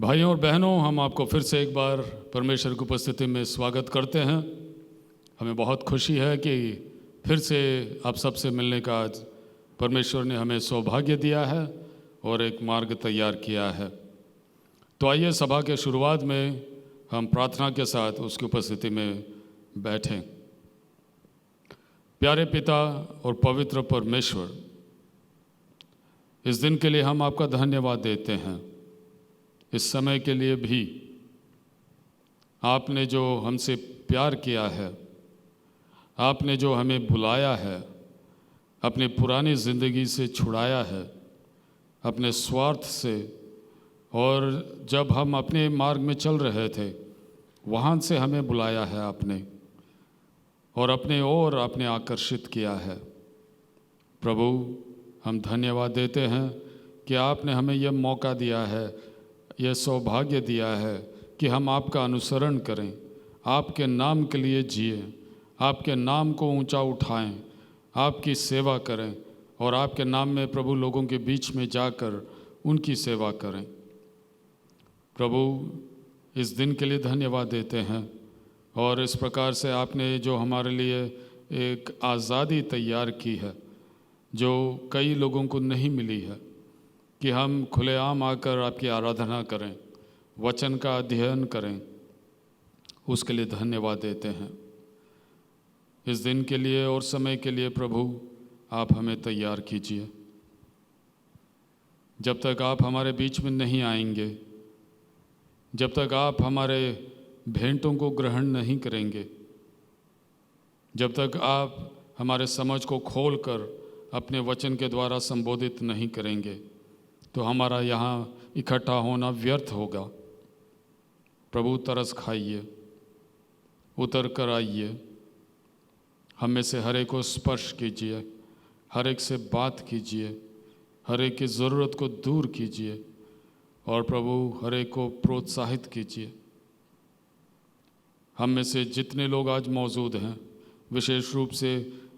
भाइयों और बहनों, हम आपको फिर से एक बार परमेश्वर की उपस्थिति में स्वागत करते हैं। हमें बहुत खुशी है कि फिर से आप सबसे मिलने का आज परमेश्वर ने हमें सौभाग्य दिया है और एक मार्ग तैयार किया है। तो आइए सभा के शुरुआत में हम प्रार्थना के साथ उसकी उपस्थिति में बैठें। प्यारे पिता और पवित्र परमेश्वर, इस दिन के लिए हम आपका धन्यवाद देते हैं। इस समय के लिए भी आपने जो हमसे प्यार किया है, आपने जो हमें बुलाया है, अपनी पुरानी ज़िंदगी से छुड़ाया है, अपने स्वार्थ से, और जब हम अपने मार्ग में चल रहे थे वहाँ से हमें बुलाया है आपने, और अपने ओर आपने आकर्षित किया है। प्रभु, हम धन्यवाद देते हैं कि आपने हमें यह मौका दिया है, यह सौभाग्य दिया है कि हम आपका अनुसरण करें, आपके नाम के लिए जिए, आपके नाम को ऊंचा उठाएं, आपकी सेवा करें और आपके नाम में प्रभु लोगों के बीच में जाकर उनकी सेवा करें। प्रभु, इस दिन के लिए धन्यवाद देते हैं, और इस प्रकार से आपने जो हमारे लिए एक आज़ादी तैयार की है जो कई लोगों को नहीं मिली है, कि हम खुलेआम आकर आपकी आराधना करें, वचन का अध्ययन करें, उसके लिए धन्यवाद देते हैं। इस दिन के लिए और समय के लिए प्रभु आप हमें तैयार कीजिए। जब तक आप हमारे बीच में नहीं आएंगे, जब तक आप हमारे भेंटों को ग्रहण नहीं करेंगे, जब तक आप हमारे समझ को खोलकर अपने वचन के द्वारा संबोधित नहीं करेंगे, तो हमारा यहाँ इकट्ठा होना व्यर्थ होगा। प्रभु, तरस खाइए, उतर कर आइए, हम में से हर एक को स्पर्श कीजिए, हर एक से बात कीजिए, हर एक की ज़रूरत को दूर कीजिए, और प्रभु हर एक को प्रोत्साहित कीजिए। हम में से जितने लोग आज मौजूद हैं, विशेष रूप से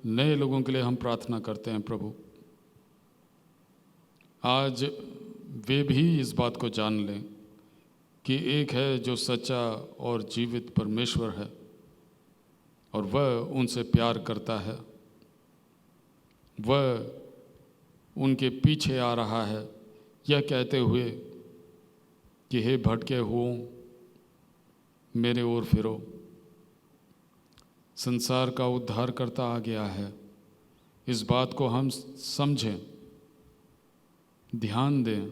नए लोगों के लिए हम प्रार्थना करते हैं। प्रभु, आज वे भी इस बात को जान लें कि एक है जो सच्चा और जीवित परमेश्वर है, और वह उनसे प्यार करता है। वह उनके पीछे आ रहा है, यह कहते हुए कि हे भटके हुओं, मेरे ओर फिरो। संसार का उद्धार करता आ गया है। इस बात को हम समझें, ध्यान दें,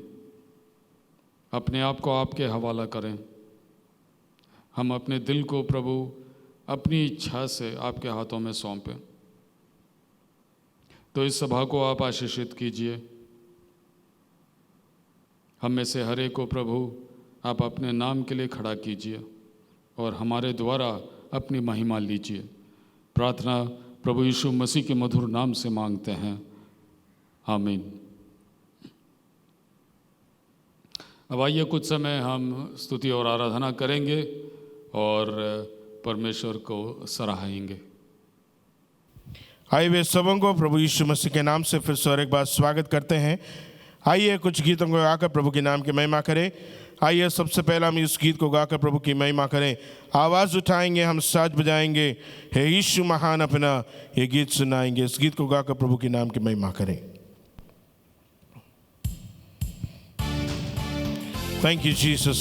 अपने आप को आपके हवाला करें। हम अपने दिल को प्रभु अपनी इच्छा से आपके हाथों में सौंपें। तो इस सभा को आप आशीषित कीजिए। हम में से हर एक को प्रभु आप अपने नाम के लिए खड़ा कीजिए, और हमारे द्वारा अपनी महिमा लीजिए। प्रार्थना प्रभु यीशु मसीह के मधुर नाम से मांगते हैं, आमीन। अब आइए कुछ समय हम स्तुति और आराधना करेंगे और परमेश्वर को सराहेंगे। आइए वे सबों को प्रभु यीशु मसीह के नाम से फिर से और एक बार स्वागत करते हैं। आइए कुछ गीतों को गाकर प्रभु के नाम की महिमा करें। आइए सबसे पहला हम इस गीत को गाकर प्रभु की महिमा करें। आवाज़ उठाएंगे, हम साज बजाएंगे, हे यीशु महान अपना, ये गीत सुनाएंगे। इस गीत को गाकर प्रभु के नाम की महिमा करें। Thank you, Jesus.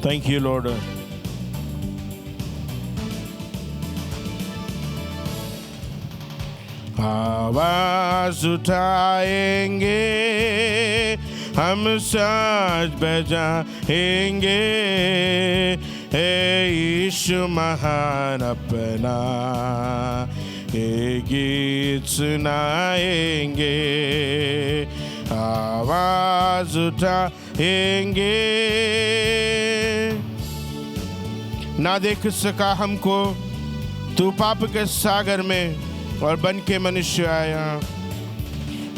Thank you, Lord. आवाज उठाएंगे, हम साज बजाएंगे, हे यीशु महान अपना, ये गीत सुनाएंगे। आवाज उठाएंगे। ना देख सका हमको तू पाप के सागर में, और बन के मनुष्य आया।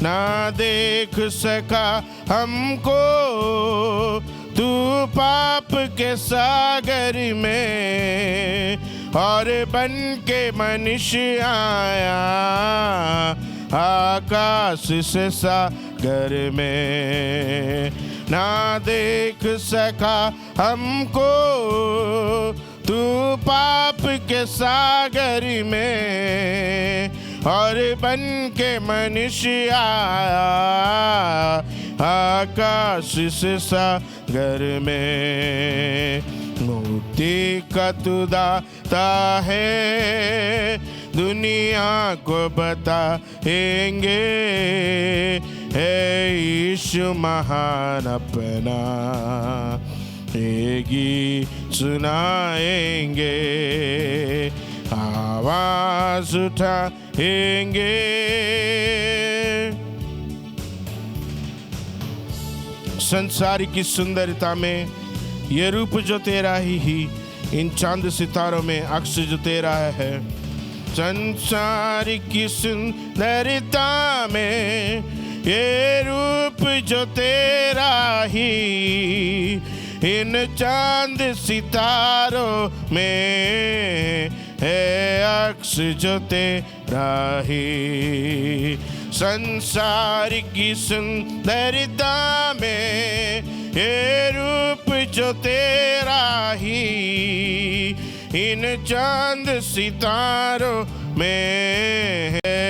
ना देख सका हमको तू पाप के सागर में, और बन के मनुष्य आया आकाश से सागर में। ना देख सका हमको तू पाप के सागर में, और बन के मनुष्य आया आकाश से सागर में। मुक्ति का तू दाता है, दुनिया को बताएंगे है यीशु महान अपना, ये गीत सुनाएंगे, आवाज उठाएंगे। संसार की सुंदरता में ये रूप जो तेरा ही, इन चांद सितारों में अक्स जो तेरा है। संसार की सुंदरता में ये रूप जो तेरा ही, इन चांद सितारों में है अक्स जो तेरा ही। संसार की सुंदरता में ये रूप जो तेरा ही, इन चांद सितारों में है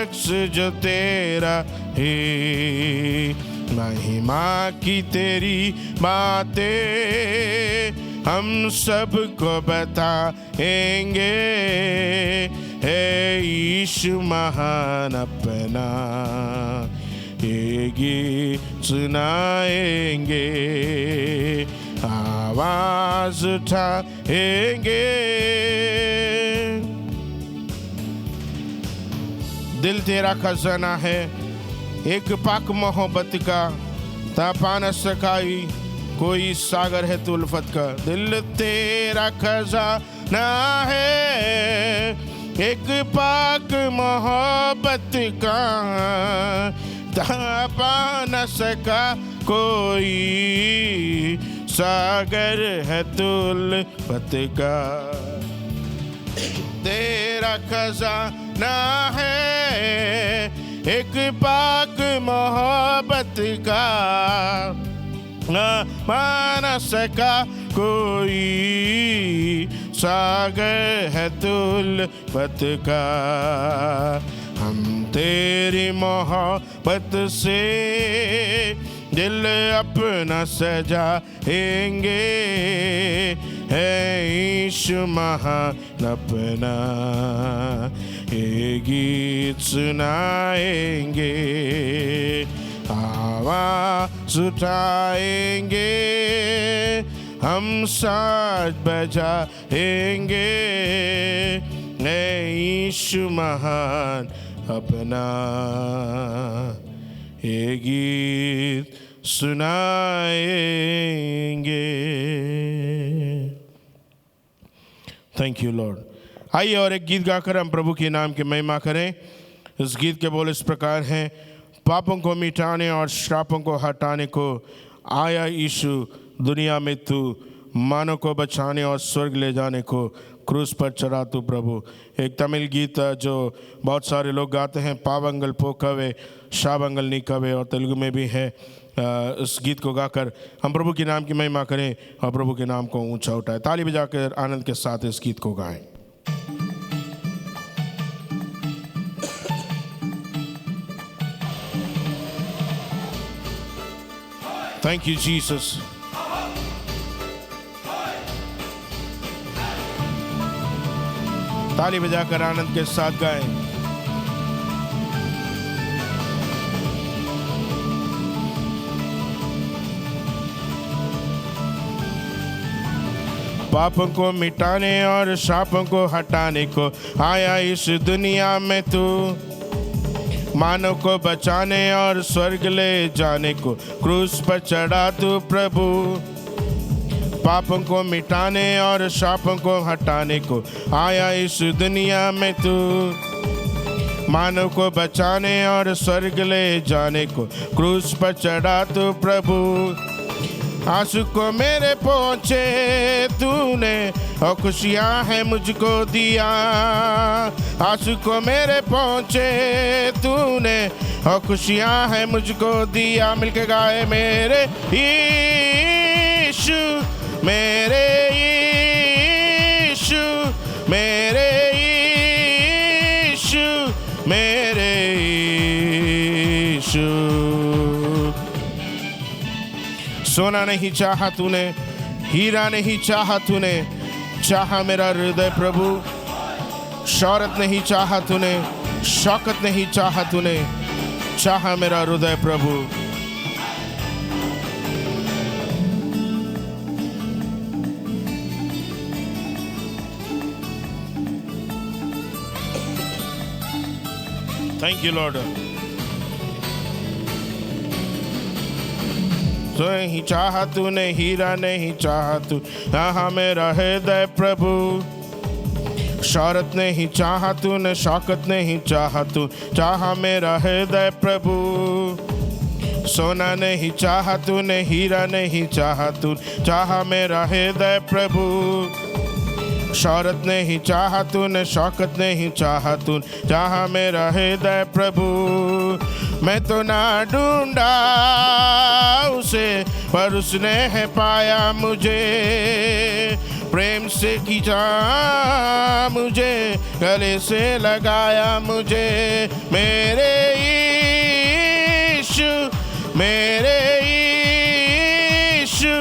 अक्स जो तेरा ही। महिमा की तेरी बातें हम सबको बताएंगे, है यीशु महान अपना, ये गीत सुनाएंगे, आवाज उठाएंगे। दिल तेरा खजाना है, एक पाक मोहब्बत का, तपा न सकाई कोई सागर है तो उल्फत का। दिल तेरा खजाना है, एक पाक मोहब्बत का, तपा न सका कोई सागर है तो उल्फत का। तेरा खजाना है, एक पाक मोहब्बत का, मान सका कोई सागर है तुल्फत का। हम तेरी मोहब्बत से दिल अपना सजाएंगे, है यीशु महान अपना, ये गीत सुनाएंगे, आवाज उठाएंगे, हम साज बजाएंगे, है यीशु महान अपना, ये गीत सुनाएंगे। Thank you Lord. आइए और एक गीत गाकर हम प्रभु के नाम की महिमा करें। इस गीत के बोल इस प्रकार हैं। पापों को मिटाने और श्रापों को हटाने को आया यीशु दुनिया में, तू मानव को बचाने और स्वर्ग ले जाने को क्रूस पर चढ़ा तू प्रभु। एक तमिल गीत जो बहुत सारे लोग गाते हैं, पावंगल पोकवे शावंगल निकवे, और तेलुगु में भी है। इस गीत को गाकर हम प्रभु के नाम की महिमा करें और प्रभु के नाम को ऊंचा उठाएं। ताली बजाकर आनंद के साथ इस गीत को गाएं। Thank you Jesus. ताली बजाकर आनंद के साथ गाएं। पापों को मिटाने और शापों को हटाने को आया इस दुनिया में तू, मानव को बचाने और स्वर्ग ले जाने को क्रूस पर चढ़ा तू प्रभु। पापों को मिटाने और शापों को हटाने को आया इस दुनिया में तू, मानव को बचाने और स्वर्ग ले जाने को क्रूस पर चढ़ा तू प्रभु। आंसू को मेरे पहुँचे तूने और खुशियाँ हैं मुझको दिया। आंसू को मेरे पहुँचे तूने और खुशियाँ हैं मुझको दिया। मिलके गाए मेरे यीशु मेरे यीशु मेरे यीशु मेरे यीशु। सोना नहीं चाहा तूने, हीरा नहीं चाहा तूने, चाहा मेरा हृदय प्रभु। शौहरत नहीं चाहा तूने, शौकत नहीं चाहा तूने, चाहा मेरा हृदय प्रभु। Thank you Lord. तो नहीं चाहा तूने, हीरा नहीं चाहा तू, चाहा मेरा हृदय प्रभु। शौहरत नहीं चाहा तूने, शौकत नहीं चाहा तू, चाहा मेरा हृदय प्रभु। सोना नहीं चाहा तूने, हीरा नहीं चाहा तू, चाहा मेरा हृदय प्रभु। शौहरत नहीं चाहा तूने, शौकत नहीं चाहा तू, चाहा मेरा हृदय प्रभु। मैं तो ना ढूंढा उसे, पर उसने है पाया मुझे। प्रेम से खींचा मुझे, गले से लगाया मुझे। मेरे यीशु मेरे यीशु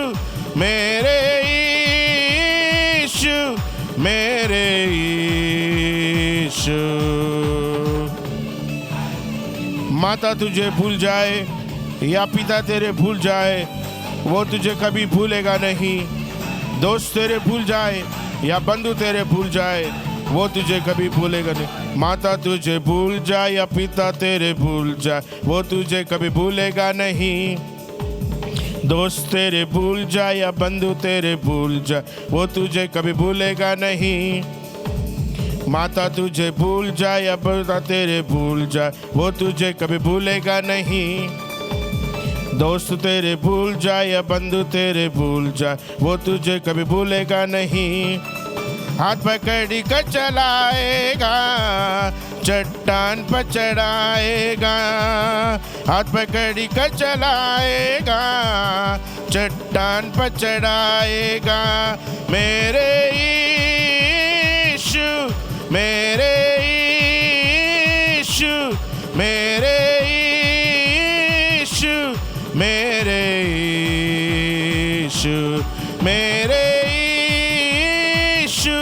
मेरे यीशु मेरे यीशु। माता तुझे भूल जाए या पिता तेरे भूल जाए, वो तुझे कभी भूलेगा नहीं। दोस्त तेरे भूल जाए या बंधु तेरे भूल जाए, वो तुझे कभी भूलेगा नहीं। माता तुझे भूल जाए या पिता तेरे भूल जाए, वो तुझे कभी भूलेगा नहीं। दोस्त तेरे भूल जाए या बंधु तेरे भूल जाए, वो तुझे कभी भूलेगा नहीं। माता तुझे भूल जाए या पिता तेरे भूल जाए, वो तुझे कभी भूलेगा नहीं। दोस्त तेरे भूल जाए या बंधु तेरे भूल जाए, वो तुझे कभी भूलेगा नहीं। हाथ पकड़ी कर चलाएगा, चट्टान पर चढ़ाएगा। हाथ पकड़ी कर चलाएगा, चट्टान पर चढ़ाएगा। मेरे यीशु मेरे यीशु मेरे यीशु मेरे यीशु मेरे यीशु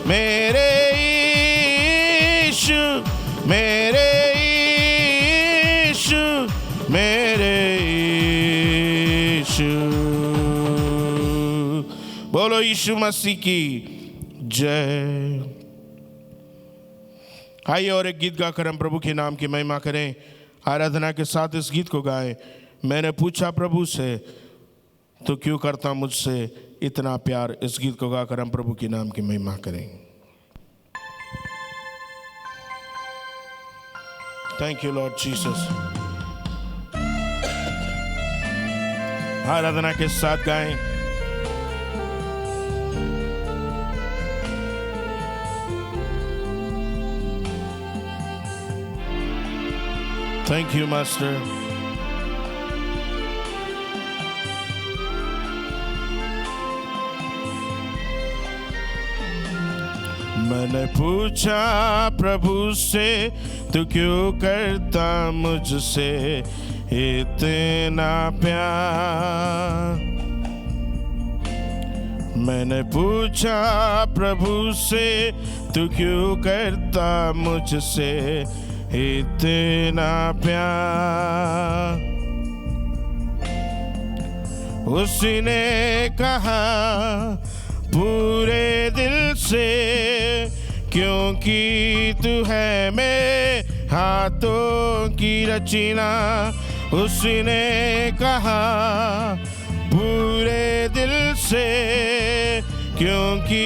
मेरे यीशु मेरे यीशु मेरे यीशु। बोलो यीशु मसीह की जय। आइए और एक गीत गाकर हम प्रभु के नाम की महिमा करें। आराधना के साथ इस गीत को गाएं। मैंने पूछा प्रभु से, तो क्यों करता मुझसे इतना प्यार। इस गीत को गाकर हम प्रभु के नाम की महिमा करें। Thank you Lord Jesus. आराधना के साथ गाएं। Thank you master. मैंने पूछा प्रभु से, तू क्यों करता मुझसे इतना प्यार। मैंने पूछा प्रभु से, तू क्यों करता मुझसे इतना प्यार। उसने कहा पूरे दिल से, क्योंकि तू है मेरे हाथों की रचना। उसने कहा पूरे दिल से, क्योंकि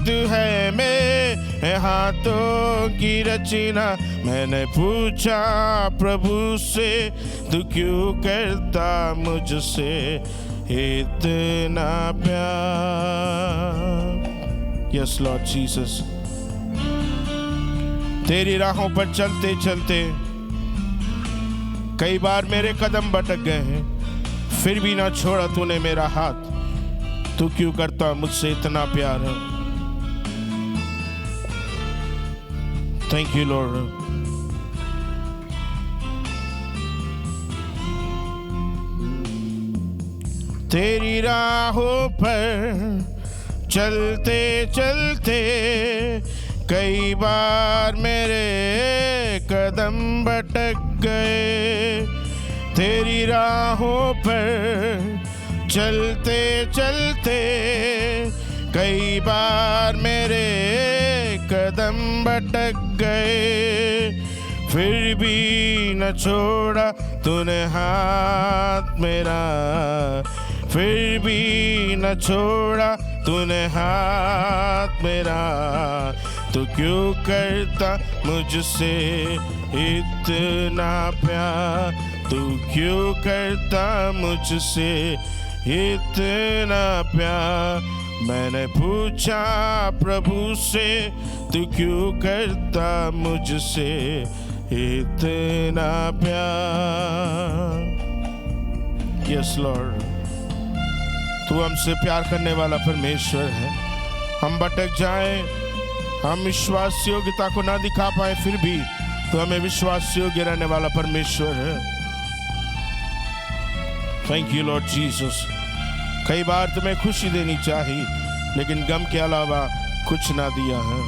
तू है मेरे हाथों की रचना। मैंने पूछा प्रभु से, तू क्यों करता मुझसे इतना प्यार। यस लॉर्ड जीसस, तेरी राहों पर चलते चलते कई बार मेरे कदम भटक गए हैं, फिर भी ना छोड़ा तूने मेरा हाथ। तू क्यों करता मुझसे इतना प्यार है। Thank you Lord. तेरी राहों पर चलते चलते कई बार मेरे कदम भटक गए। तेरी राहों पर चलते चलते कई बार मेरे कदम भटक गए, फिर भी न छोड़ा तूने हाथ मेरा, फिर भी न छोड़ा तूने हाथ मेरा। तू क्यों करता मुझसे इतना प्यार, तू क्यों करता मुझसे इतना प्यार। मैंने पूछा प्रभु से, तू क्यों करता मुझसे इतना प्यार। यस लॉर्ड, तू हमसे प्यार करने वाला परमेश्वर है। हम भटक जाएं, हम विश्वास योग्यता को ना दिखा पाए, फिर भी तो हमें विश्वास योग्य रहने वाला परमेश्वर है। Thank you Lord Jesus. कई बार तुम्हें खुशी देनी चाहिए, लेकिन गम के अलावा कुछ ना दिया है।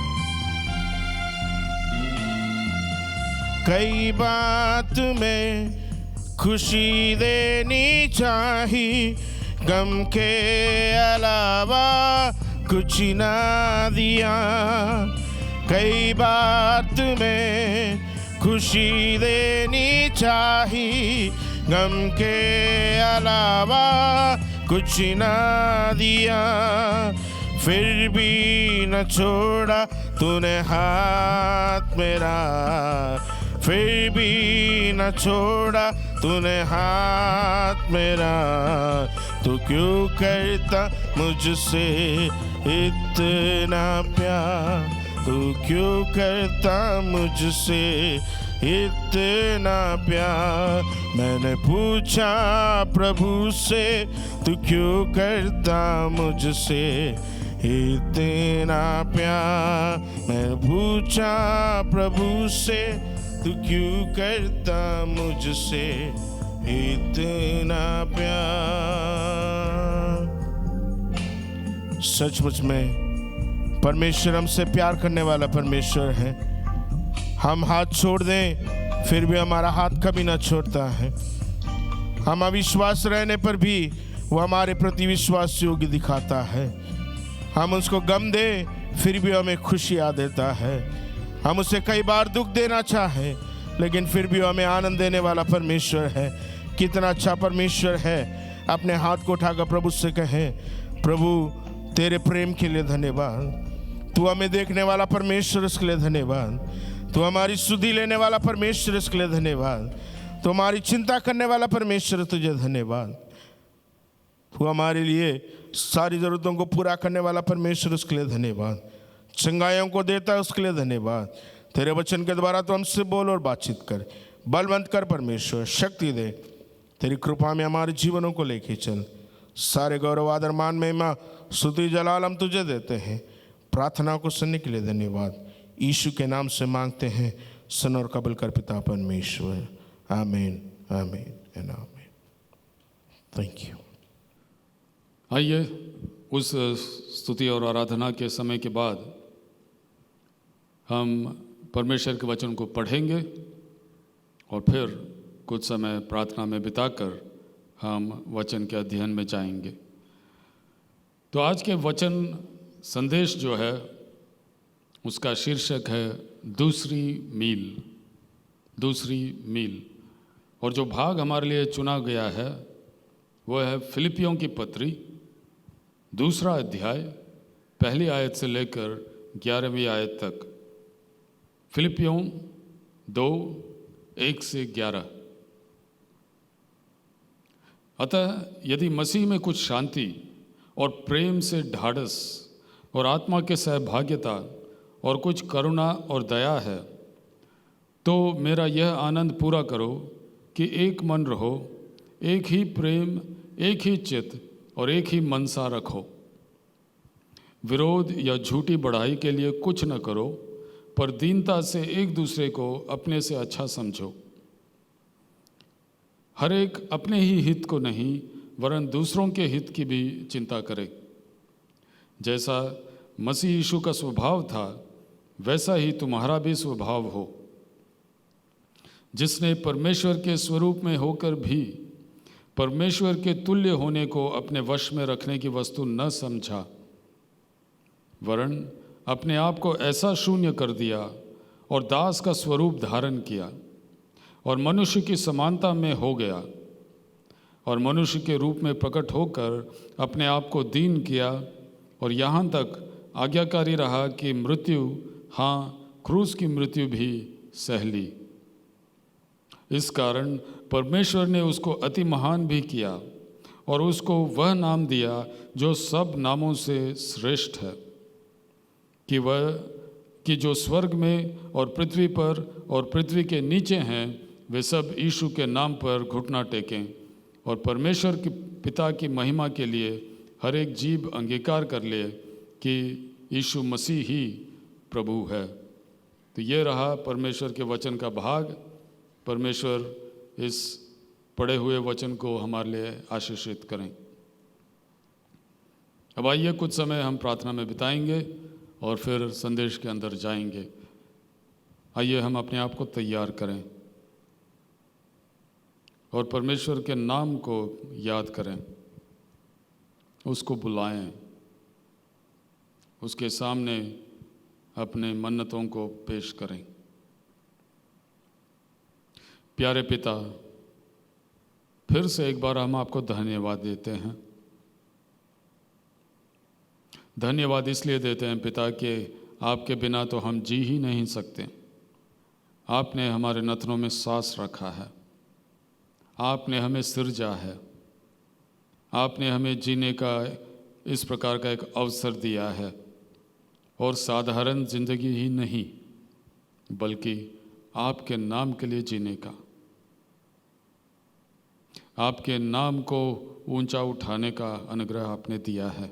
कई बार तुम्हें खुशी देनी चाहिए, गम के अलावा कुछ ना दिया। कई बार तुम्हें खुशी देनी चाहिए, गम के अलावा कुछ ना दिया, फिर भी न छोड़ा तूने हाथ मेरा, फिर भी न छोड़ा तूने हाथ मेरा। तू क्यों करता मुझसे इतना प्यार, तू क्यों करता मुझसे इतना प्यार। मैंने पूछा प्रभु से, तू क्यों करता मुझसे इतना प्यार। मैंने पूछा प्रभु से, तू क्यों करता मुझसे इतना प्यार। सचमुच में परमेश्वर हमसे प्यार करने वाला परमेश्वर है। हम हाथ छोड़ दें, फिर भी हमारा हाथ कभी ना छोड़ता है। हम अविश्वास रहने पर भी वो हमारे प्रति विश्वास योग्य दिखाता है। हम उसको गम दें, फिर भी हमें खुशियाँ देता है। हम उसे कई बार दुख देना चाहे, लेकिन फिर भी हमें आनंद देने वाला परमेश्वर है। कितना अच्छा परमेश्वर है। अपने हाथ को उठाकर प्रभु से कहें, प्रभु तेरे प्रेम के लिए धन्यवाद। तू हमें देखने वाला परमेश्वर, इसके लिए धन्यवाद। तू हमारी सुधि लेने वाला परमेश्वर, इसके लिए धन्यवाद। तू हमारी चिंता करने वाला परमेश्वर, तुझे धन्यवाद। तू हमारे लिए सारी ज़रूरतों को पूरा करने वाला परमेश्वर, उसके लिए धन्यवाद। चंगाइयों को देता है, उसके लिए धन्यवाद। तेरे वचन के द्वारा तो हमसे बोल और बातचीत कर, बलवंत कर परमेश्वर, शक्ति दे। तेरी कृपा में हमारे जीवनों को लेके चल। सारे गौरव आदर मान महिमा स्तुति जलाल हम तुझे देते हैं। प्रार्थना को सुनने के लिए धन्यवाद। यीशु के नाम से मांगते हैं, सुन और कबूल कर पिता परमेश्वर। आमीन, आमीन एंड आमीन। Thank you. आइए उस स्तुति और आराधना के समय के बाद हम परमेश्वर के वचन को पढ़ेंगे और फिर कुछ समय प्रार्थना में बिताकर हम वचन के अध्ययन में जाएंगे। तो आज के वचन संदेश जो है उसका शीर्षक है दूसरी मील, दूसरी मील। और जो भाग हमारे लिए चुना गया है वो है फिलिपियों की पत्री, 2 अध्याय, 1 आयत से लेकर 11वीं आयत तक। फिलिपियों 2, 1 से 11। अतः यदि मसीह में कुछ शांति और प्रेम से ढाढ़स और आत्मा के सहभागिता और कुछ करुणा और दया है, तो मेरा यह आनंद पूरा करो कि एक मन रहो, एक ही प्रेम, एक ही चित्त और एक ही मनसा रखो। विरोध या झूठी बढ़ाई के लिए कुछ न करो, पर दीनता से एक दूसरे को अपने से अच्छा समझो। हर एक अपने ही हित को नहीं वरन दूसरों के हित की भी चिंता करे। जैसा मसीह यीशु का स्वभाव था, वैसा ही तुम्हारा भी स्वभाव हो, जिसने परमेश्वर के स्वरूप में होकर भी परमेश्वर के तुल्य होने को अपने वश में रखने की वस्तु न समझा, वरन अपने आप को ऐसा शून्य कर दिया और दास का स्वरूप धारण किया और मनुष्य की समानता में हो गया, और मनुष्य के रूप में प्रकट होकर अपने आप को दीन किया और यहाँ तक आज्ञाकारी रहा कि मृत्यु, हाँ क्रूस की मृत्यु भी सह ली। इस कारण परमेश्वर ने उसको अति महान भी किया और उसको वह नाम दिया जो सब नामों से श्रेष्ठ है, कि जो स्वर्ग में और पृथ्वी पर और पृथ्वी के नीचे हैं, वे सब यीशु के नाम पर घुटना टेकें और परमेश्वर के पिता की महिमा के लिए हर एक जीभ अंगीकार कर ले कि यीशु मसीह ही प्रभु है। तो ये रहा परमेश्वर के वचन का भाग। परमेश्वर इस पढ़े हुए वचन को हमारे लिए आशीषित करें। अब आइए कुछ समय हम प्रार्थना में बिताएंगे और फिर संदेश के अंदर जाएंगे। आइए हम अपने आप को तैयार करें और परमेश्वर के नाम को याद करें, उसको बुलाएं, उसके सामने अपने मन्नतों को पेश करें। प्यारे पिता, फिर से एक बार हम आपको धन्यवाद देते हैं। धन्यवाद इसलिए देते हैं पिता कि आपके बिना तो हम जी ही नहीं सकते। आपने हमारे नथनों में सांस रखा है, आपने हमें सिरजा है, आपने हमें जीने का इस प्रकार का एक अवसर दिया है, और साधारण जिंदगी ही नहीं बल्कि आपके नाम के लिए जीने का, आपके नाम को ऊंचा उठाने का अनुग्रह आपने दिया है।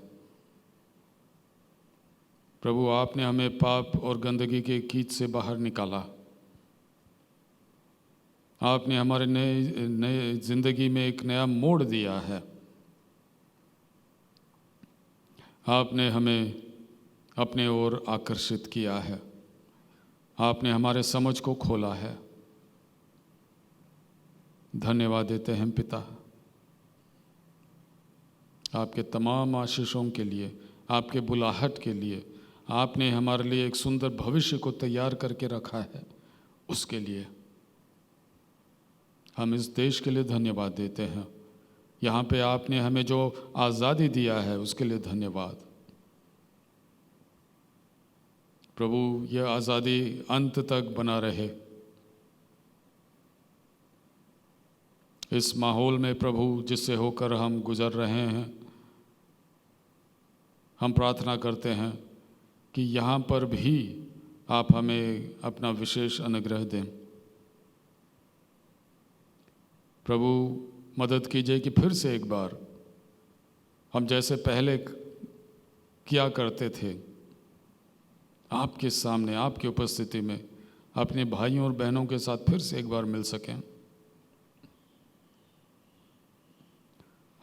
प्रभु, आपने हमें पाप और गंदगी के कीच से बाहर निकाला। आपने हमारे नए जिंदगी में एक नया मोड़ दिया है। आपने हमें अपने ओर आकर्षित किया है। आपने हमारे समझ को खोला है। धन्यवाद देते हैं पिता, आपके तमाम आशीषों के लिए, आपके बुलाहट के लिए। आपने हमारे लिए एक सुंदर भविष्य को तैयार करके रखा है, उसके लिए हम इस देश के लिए धन्यवाद देते हैं। यहाँ पे आपने हमें जो आज़ादी दिया है उसके लिए धन्यवाद। प्रभु, यह आज़ादी अंत तक बना रहे। इस माहौल में प्रभु जिससे होकर हम गुजर रहे हैं, हम प्रार्थना करते हैं कि यहाँ पर भी आप हमें अपना विशेष अनुग्रह दें। प्रभु, मदद कीजिए कि फिर से एक बार हम जैसे पहले किया करते थे, आपके सामने, आपकी उपस्थिति में अपने भाइयों और बहनों के साथ फिर से एक बार मिल सकें।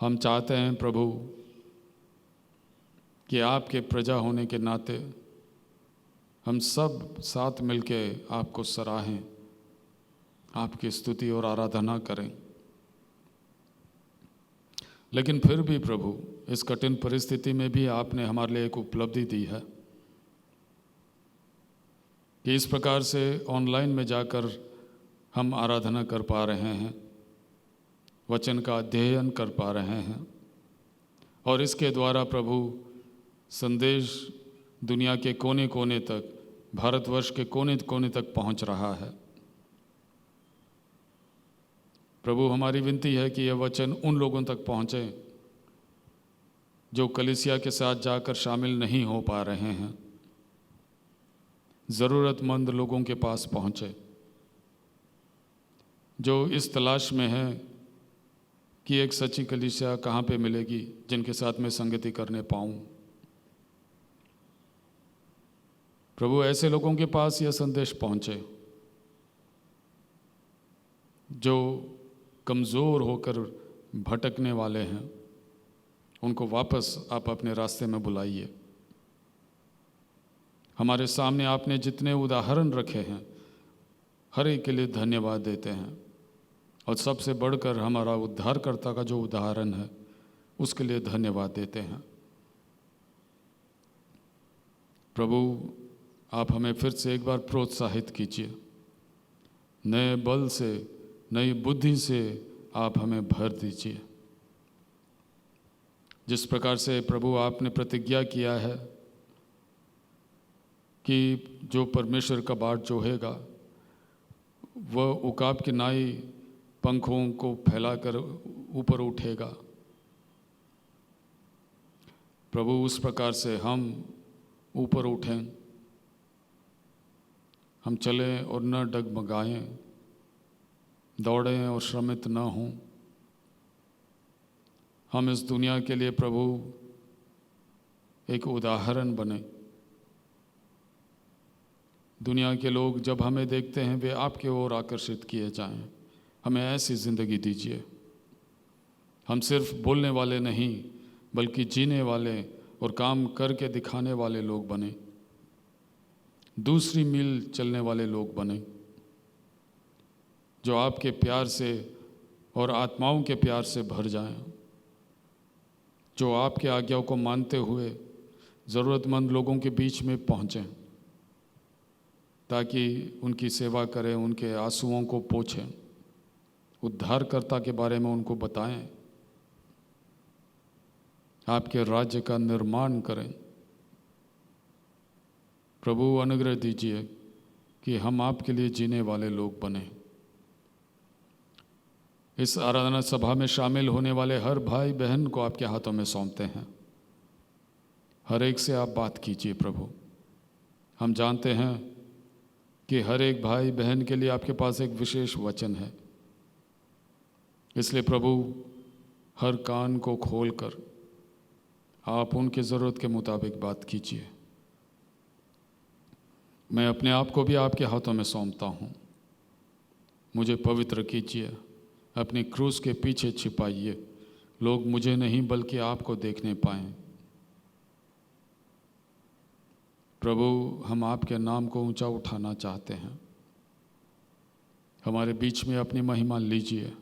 हम चाहते हैं प्रभु कि आपके प्रजा होने के नाते हम सब साथ मिलके आपको सराहें, आपकी स्तुति और आराधना करें। लेकिन फिर भी प्रभु, इस कठिन परिस्थिति में भी आपने हमारे लिए एक उपलब्धि दी है कि इस प्रकार से ऑनलाइन में जाकर हम आराधना कर पा रहे हैं, वचन का अध्ययन कर पा रहे हैं, और इसके द्वारा प्रभु संदेश दुनिया के कोने कोने तक, भारतवर्ष के कोने कोने तक पहुंच रहा है। प्रभु, हमारी विनती है कि यह वचन उन लोगों तक पहुँचे जो कलीसिया के साथ जाकर शामिल नहीं हो पा रहे हैं। ज़रूरतमंद लोगों के पास पहुँचे जो इस तलाश में है कि एक सच्ची कलीसिया कहाँ पे मिलेगी जिनके साथ मैं संगति करने पाऊँ। प्रभु, ऐसे लोगों के पास यह संदेश पहुँचे जो कमज़ोर होकर भटकने वाले हैं, उनको वापस आप अपने रास्ते में बुलाइए। हमारे सामने आपने जितने उदाहरण रखे हैं, हर एक के लिए धन्यवाद देते हैं, और सबसे बढ़कर हमारा उद्धारकर्ता का जो उदाहरण है उसके लिए धन्यवाद देते हैं। प्रभु, आप हमें फिर से एक बार प्रोत्साहित कीजिए, नए बल से, नई बुद्धि से आप हमें भर दीजिए। जिस प्रकार से प्रभु आपने प्रतिज्ञा किया है कि जो परमेश्वर का बाट जोहेगा वह उकाब के नाई पंखों को फैलाकर ऊपर उठेगा। प्रभु, उस प्रकार से हम ऊपर उठें, हम चलें और न डगमगाएं, दौड़ें और श्रमित न हों। हम इस दुनिया के लिए प्रभु एक उदाहरण बने। दुनिया के लोग जब हमें देखते हैं वे आपके ओर आकर्षित किए जाएं। हमें ऐसी ज़िंदगी दीजिए। हम सिर्फ बोलने वाले नहीं बल्कि जीने वाले और काम करके दिखाने वाले लोग बने, दूसरी मील चलने वाले लोग बने, जो आपके प्यार से और आत्माओं के प्यार से भर जाएं, जो आपके आज्ञाओं को मानते हुए ज़रूरतमंद लोगों के बीच में पहुँचें ताकि उनकी सेवा करें, उनके आंसुओं को पोंछें, उद्धारकर्ता के बारे में उनको बताएं, आपके राज्य का निर्माण करें। प्रभु, अनुग्रह दीजिए कि हम आपके लिए जीने वाले लोग बने। इस आराधना सभा में शामिल होने वाले हर भाई बहन को आपके हाथों में सौंपते हैं। हर एक से आप बात कीजिए प्रभु। हम जानते हैं कि हर एक भाई बहन के लिए आपके पास एक विशेष वचन है, इसलिए प्रभु हर कान को खोलकर आप उनकी ज़रूरत के मुताबिक बात कीजिए। मैं अपने आप को भी आपके हाथों में सौंपता हूँ। मुझे पवित्र कीजिए, अपनी क्रूस के पीछे छिपाइए, लोग मुझे नहीं बल्कि आपको देखने पाएं। प्रभु, हम आपके नाम को ऊंचा उठाना चाहते हैं। हमारे बीच में अपनी महिमा लीजिए।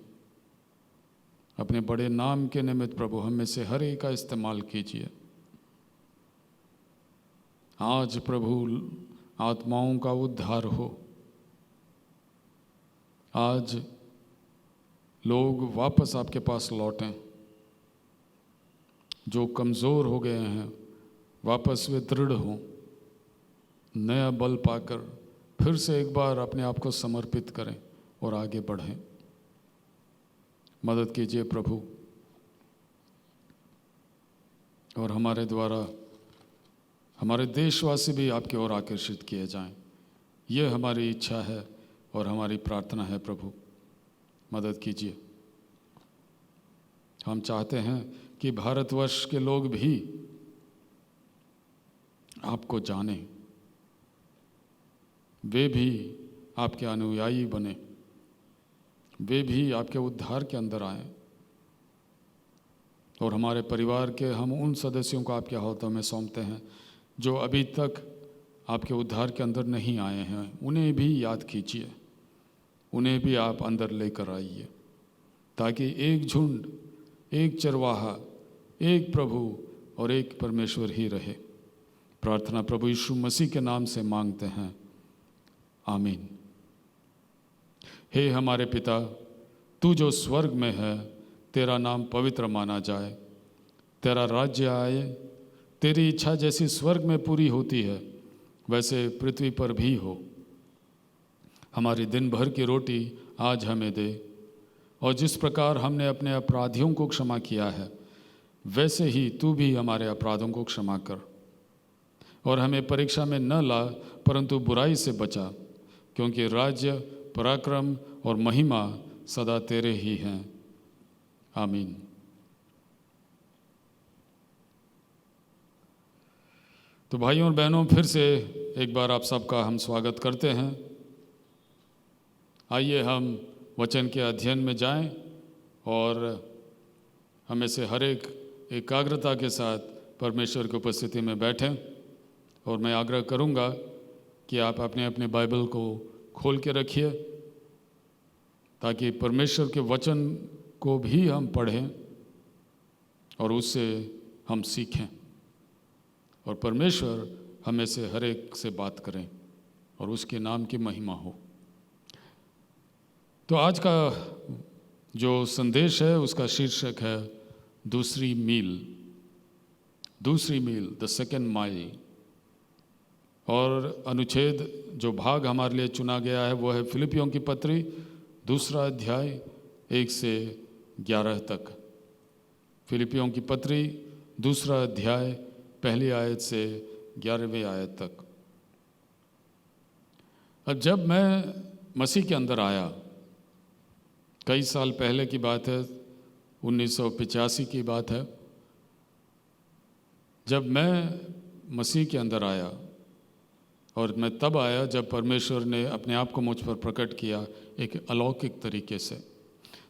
अपने बड़े नाम के निमित्त प्रभु हम में से हर एक का इस्तेमाल कीजिए। आज प्रभु आत्माओं का उद्धार हो। आज लोग वापस आपके पास लौटें। जो कमज़ोर हो गए हैं वापस वे दृढ़ हों, नया बल पाकर फिर से एक बार अपने आप को समर्पित करें और आगे बढ़ें। मदद कीजिए प्रभु, और हमारे द्वारा हमारे देशवासी भी आपकी ओर आकर्षित किए जाएं। यह हमारी इच्छा है और हमारी प्रार्थना है प्रभु, मदद कीजिए। हम चाहते हैं कि भारतवर्ष के लोग भी आपको जानें, वे भी आपके अनुयायी बने, वे भी आपके उद्धार के अंदर आएं। और हमारे परिवार के हम उन सदस्यों को आपके हाथों में सौंपते हैं जो अभी तक आपके उद्धार के अंदर नहीं आए हैं। उन्हें भी याद कीजिए, उन्हें भी आप अंदर लेकर आइए, ताकि एक झुंड, एक चरवाहा, एक प्रभु और एक परमेश्वर ही रहे। प्रार्थना प्रभु यीशु मसीह के नाम से मांगते हैं, आमीन। हे हमारे पिता, तू जो स्वर्ग में है, तेरा नाम पवित्र माना जाए, तेरा राज्य आए, तेरी इच्छा जैसी स्वर्ग में पूरी होती है वैसे पृथ्वी पर भी हो। हमारी दिन भर की रोटी आज हमें दे और जिस प्रकार हमने अपने अपराधियों को क्षमा किया है, वैसे ही तू भी हमारे अपराधों को क्षमा कर। और हमें परीक्षा में न ला, परंतु बुराई से बचा, क्योंकि राज्य, पराक्रम और महिमा सदा तेरे ही हैं। आमीन। तो भाइयों और बहनों, फिर से एक बार आप सबका हम स्वागत करते हैं। आइए हम वचन के अध्ययन में जाएं और हमें से हर एक एकाग्रता के साथ परमेश्वर की उपस्थिति में बैठें। और मैं आग्रह करूंगा कि आप अपने अपने बाइबल को खोल के रखिए, ताकि परमेश्वर के वचन को भी हम पढ़ें और उससे हम सीखें, और परमेश्वर हमें से हर एक से बात करें और उसके नाम की महिमा हो। तो आज का जो संदेश है उसका शीर्षक है दूसरी मील, द सेकेंड माइल। और अनुच्छेद, जो भाग हमारे लिए चुना गया है, वो है फिलिपियों की पत्री 2 अध्याय 1 से 11 तक। फिलिपियों की पत्री 2 अध्याय 1 आयत से 11वीं आयत तक। अब जब मैं मसीह के अंदर आया, कई साल पहले की बात है, 1985 की बात है, जब मैं मसीह के अंदर आया, और मैं तब आया जब परमेश्वर ने अपने आप को मुझ पर प्रकट किया एक अलौकिक तरीके से।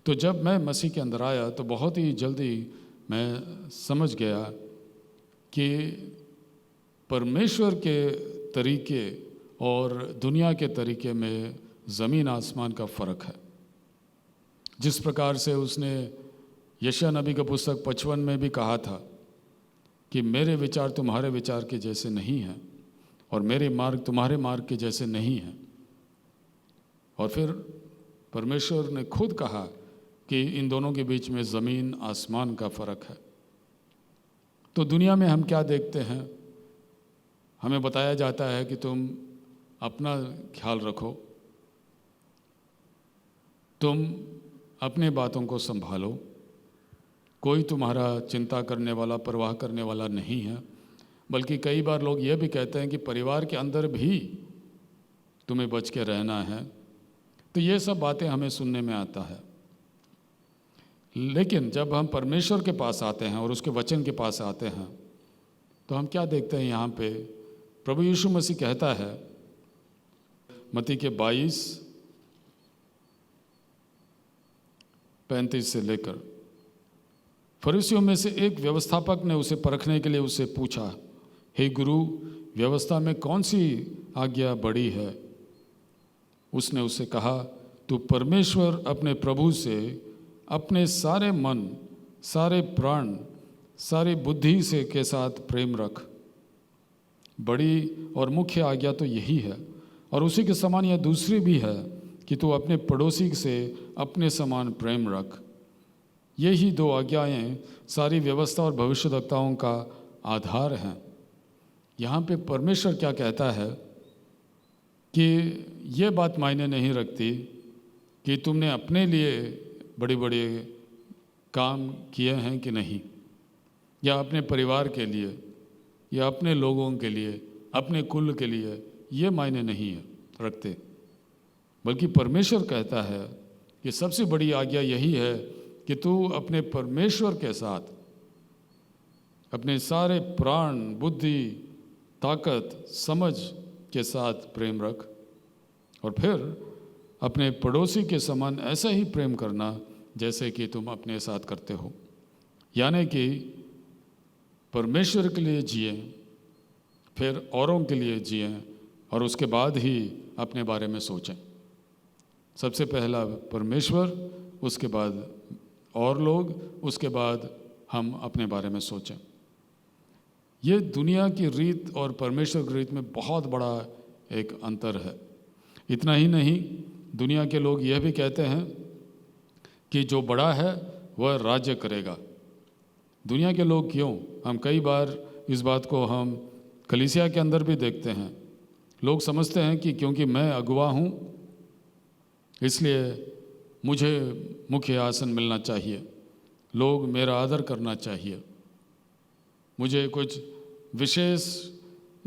तो जब मैं मसीह के अंदर आया तो बहुत ही जल्दी मैं समझ गया कि परमेश्वर के तरीके और दुनिया के तरीके में ज़मीन आसमान का फ़र्क है। जिस प्रकार से उसने यशायाह नबी का पुस्तक 55 में भी कहा था कि मेरे विचार तुम्हारे विचार के जैसे नहीं हैं, और मेरे मार्ग तुम्हारे मार्ग के जैसे नहीं हैं। और फिर परमेश्वर ने खुद कहा कि इन दोनों के बीच में ज़मीन आसमान का फ़र्क है। तो दुनिया में हम क्या देखते हैं? हमें बताया जाता है कि तुम अपना ख्याल रखो, तुम अपने बातों को संभालो, कोई तुम्हारा चिंता करने वाला, परवाह करने वाला नहीं है। बल्कि कई बार लोग ये भी कहते हैं कि परिवार के अंदर भी तुम्हें बच के रहना है। तो ये सब बातें हमें सुनने में आता है। लेकिन जब हम परमेश्वर के पास आते हैं और उसके वचन के पास आते हैं, तो हम क्या देखते हैं? यहाँ पे प्रभु यीशु मसीह कहता है, मत्ती के 22:35 से लेकर, फरीसियों में से एक व्यवस्थापक ने उसे परखने के लिए उससे पूछा, हे गुरु, व्यवस्था में कौन सी आज्ञा बड़ी है? उसने उससे कहा, तू परमेश्वर अपने प्रभु से अपने सारे मन, सारे प्राण, सारी बुद्धि से के साथ प्रेम रख। बड़ी और मुख्य आज्ञा तो यही है, और उसी के समान यह दूसरी भी है कि तू अपने पड़ोसी से अपने समान प्रेम रख। यही 2 आज्ञाएं सारी व्यवस्था और भविष्यद्वक्ताओं का आधार हैं। यहाँ पे परमेश्वर क्या कहता है कि ये बात मायने नहीं रखती कि तुमने अपने लिए बड़े बड़े काम किए हैं कि नहीं, या अपने परिवार के लिए, या अपने लोगों के लिए, अपने कुल के लिए, ये मायने नहीं रखते। बल्कि परमेश्वर कहता है कि सबसे बड़ी आज्ञा यही है कि तू अपने परमेश्वर के साथ अपने सारे प्राण, बुद्धि, ताकत, समझ के साथ प्रेम रख, और फिर अपने पड़ोसी के समान ऐसा ही प्रेम करना जैसे कि तुम अपने साथ करते हो। यानी कि परमेश्वर के लिए जिए, फिर औरों के लिए जिए, और उसके बाद ही अपने बारे में सोचें। सबसे पहला परमेश्वर, उसके बाद और लोग, उसके बाद हम अपने बारे में सोचें। ये दुनिया की रीत और परमेश्वर की रीत में बहुत बड़ा एक अंतर है। इतना ही नहीं, दुनिया के लोग यह भी कहते हैं कि जो बड़ा है वह राज्य करेगा। दुनिया के लोग क्यों? हम कई बार इस बात को हम कलीसिया के अंदर भी देखते हैं। लोग समझते हैं कि क्योंकि मैं अगुवा हूँ, इसलिए मुझे मुख्य आसन मिलना चाहिए, लोग मेरा आदर करना चाहिए, मुझे कुछ विशेष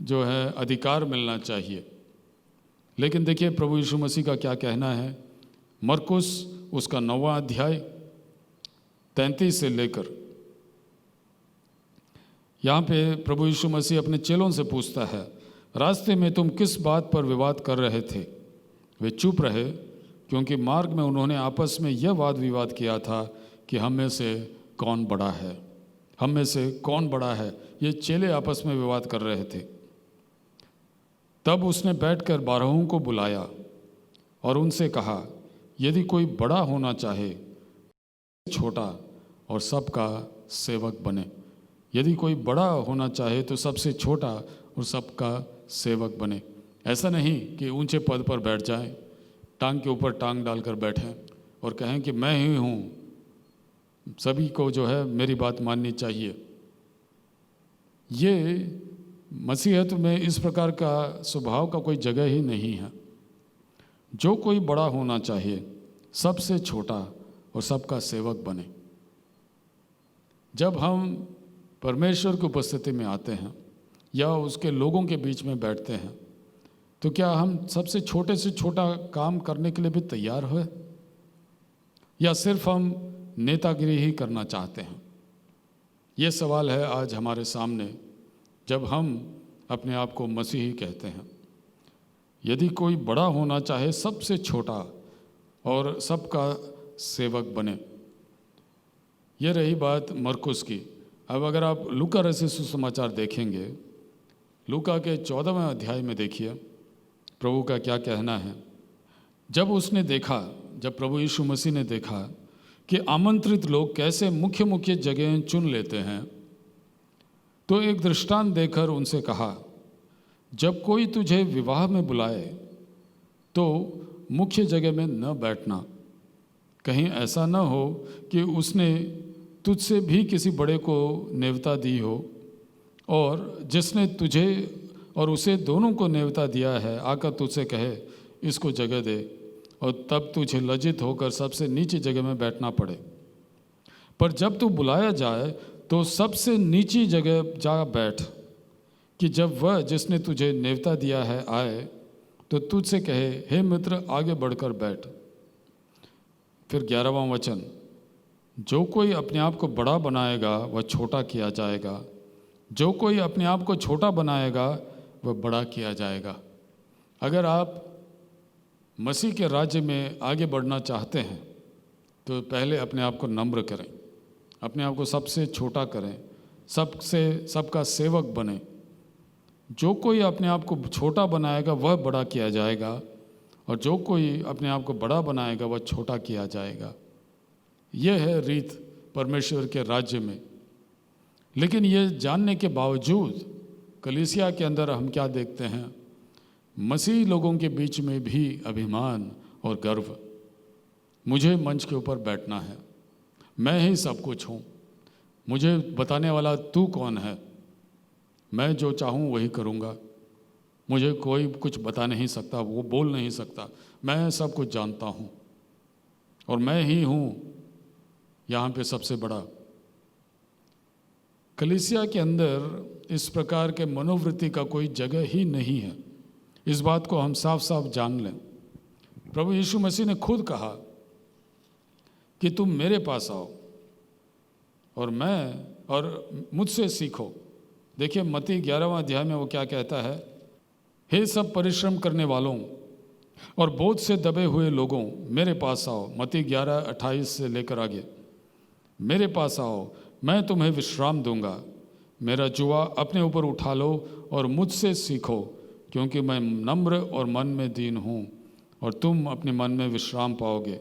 जो है अधिकार मिलना चाहिए। लेकिन देखिए प्रभु यीशु मसीह का क्या कहना है। मरकुस उसका 9वां अध्याय 33 से लेकर यहाँ पे प्रभु यीशु मसीह अपने चेलों से पूछता है, रास्ते में तुम किस बात पर विवाद कर रहे थे? वे चुप रहे, क्योंकि मार्ग में उन्होंने आपस में यह वाद विवाद किया था कि हम में से कौन बड़ा है, हम में से कौन बड़ा है। ये चेले आपस में विवाद कर रहे थे। तब उसने बैठकर 12 को बुलाया और उनसे कहा, यदि कोई बड़ा होना चाहे, छोटा और सबका सेवक बने। यदि कोई बड़ा होना चाहे तो सबसे छोटा और सबका सेवक बने। ऐसा नहीं कि ऊंचे पद पर बैठ जाएं, टांग के ऊपर टांग डालकर बैठें और कहें कि मैं ही हूँ, सभी को जो है मेरी बात माननी चाहिए। ये मसीहत में इस प्रकार का स्वभाव का कोई जगह ही नहीं है। जो कोई बड़ा होना चाहिए, सबसे छोटा और सबका सेवक बने। जब हम परमेश्वर की उपस्थिति में आते हैं या उसके लोगों के बीच में बैठते हैं, तो क्या हम सबसे छोटे से छोटा काम करने के लिए भी तैयार हैं, या सिर्फ हम नेतागिरी ही करना चाहते हैं? ये सवाल है आज हमारे सामने, जब हम अपने आप को मसीही कहते हैं। यदि कोई बड़ा होना चाहे, सबसे छोटा और सबका सेवक बने। ये रही बात मरकुस की। अब अगर आप लूका रचित सुसमाचार देखेंगे, लूका के 14वें अध्याय में देखिए प्रभु का क्या कहना है। जब उसने देखा, जब प्रभु यीशु मसीह ने देखा कि आमंत्रित लोग कैसे मुख्य मुख्य जगह चुन लेते हैं, तो एक दृष्टांत देकर उनसे कहा, जब कोई तुझे विवाह में बुलाए तो मुख्य जगह में न बैठना। कहीं ऐसा न हो कि उसने तुझसे भी किसी बड़े को नेवता दी हो, और जिसने तुझे और उसे दोनों को नेवता दिया है आकर तुझसे कहे इसको जगह दे, और तब तुझे लज्जित होकर सबसे नीचे जगह में बैठना पड़े। पर जब तू बुलाया जाए तो सबसे नीची जगह जा बैठ, कि जब वह जिसने तुझे नेवता दिया है आए तो तुझसे कहे, हे मित्र आगे बढ़कर बैठ। फिर 11वां वचन, जो कोई अपने आप को बड़ा बनाएगा वह छोटा किया जाएगा, जो कोई अपने आप को छोटा बनाएगा वह बड़ा किया जाएगा। अगर आप मसीह के राज्य में आगे बढ़ना चाहते हैं तो पहले अपने आप को नम्र करें, अपने आप को सबसे छोटा करें, सबका सेवक बने। जो कोई अपने आप को छोटा बनाएगा वह बड़ा किया जाएगा, और जो कोई अपने आप को बड़ा बनाएगा वह छोटा किया जाएगा। यह है रीत परमेश्वर के राज्य में। लेकिन ये जानने के बावजूद कलीसिया के अंदर हम क्या देखते हैं? मसीह लोगों के बीच में भी अभिमान और गर्व। मुझे मंच के ऊपर बैठना है, मैं ही सब कुछ हूँ, मुझे बताने वाला तू कौन है? मैं जो चाहूँ वही करूँगा, मुझे कोई कुछ बता नहीं सकता, वो बोल नहीं सकता, मैं सब कुछ जानता हूँ और मैं ही हूँ यहाँ पे सबसे बड़ा। कलीसिया के अंदर इस प्रकार के मनोवृत्ति का कोई जगह ही नहीं है। इस बात को हम साफ साफ जान लें। प्रभु यीशु मसीह ने खुद कहा कि तुम मेरे पास आओ और मुझसे सीखो। देखिए मत्ती 11वां अध्याय में वो क्या कहता है, हे सब परिश्रम करने वालों और बोझ से दबे हुए लोगों, मेरे पास आओ। मत्ती 11:28 से लेकर आगे, मेरे पास आओ, मैं तुम्हें विश्राम दूंगा। मेरा जुआ अपने ऊपर उठा लो और मुझसे सीखो, क्योंकि मैं नम्र और मन में दीन हूँ, और तुम अपने मन में विश्राम पाओगे।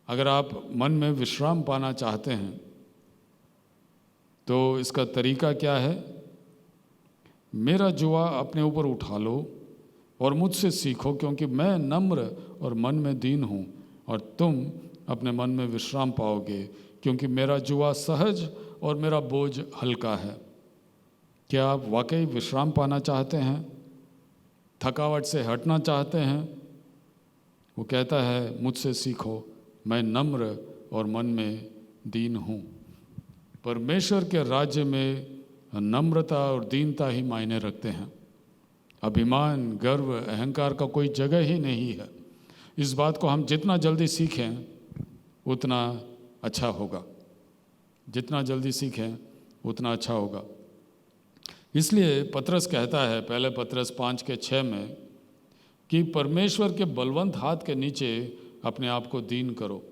अगर आप मन में विश्राम पाना चाहते हैं तो इसका तरीका क्या है? मेरा जुआ अपने ऊपर उठा लो और मुझसे सीखो, क्योंकि मैं नम्र और मन में दीन हूँ, और तुम अपने मन में विश्राम पाओगे, क्योंकि मेरा जुआ सहज और मेरा बोझ हल्का है। क्या आप वाकई विश्राम पाना चाहते हैं? थकावट से हटना चाहते हैं? वो कहता है, मुझसे सीखो, मैं नम्र और मन में दीन हूँ। परमेश्वर के राज्य में नम्रता और दीनता ही मायने रखते हैं। अभिमान, गर्व, अहंकार का कोई जगह ही नहीं है। इस बात को हम जितना जल्दी सीखें उतना अच्छा होगा, जितना जल्दी सीखें उतना अच्छा होगा। इसलिए पतरस कहता है पहले पतरस 5:6 में कि परमेश्वर के बलवंत हाथ के नीचे अपने आप को दीन करो।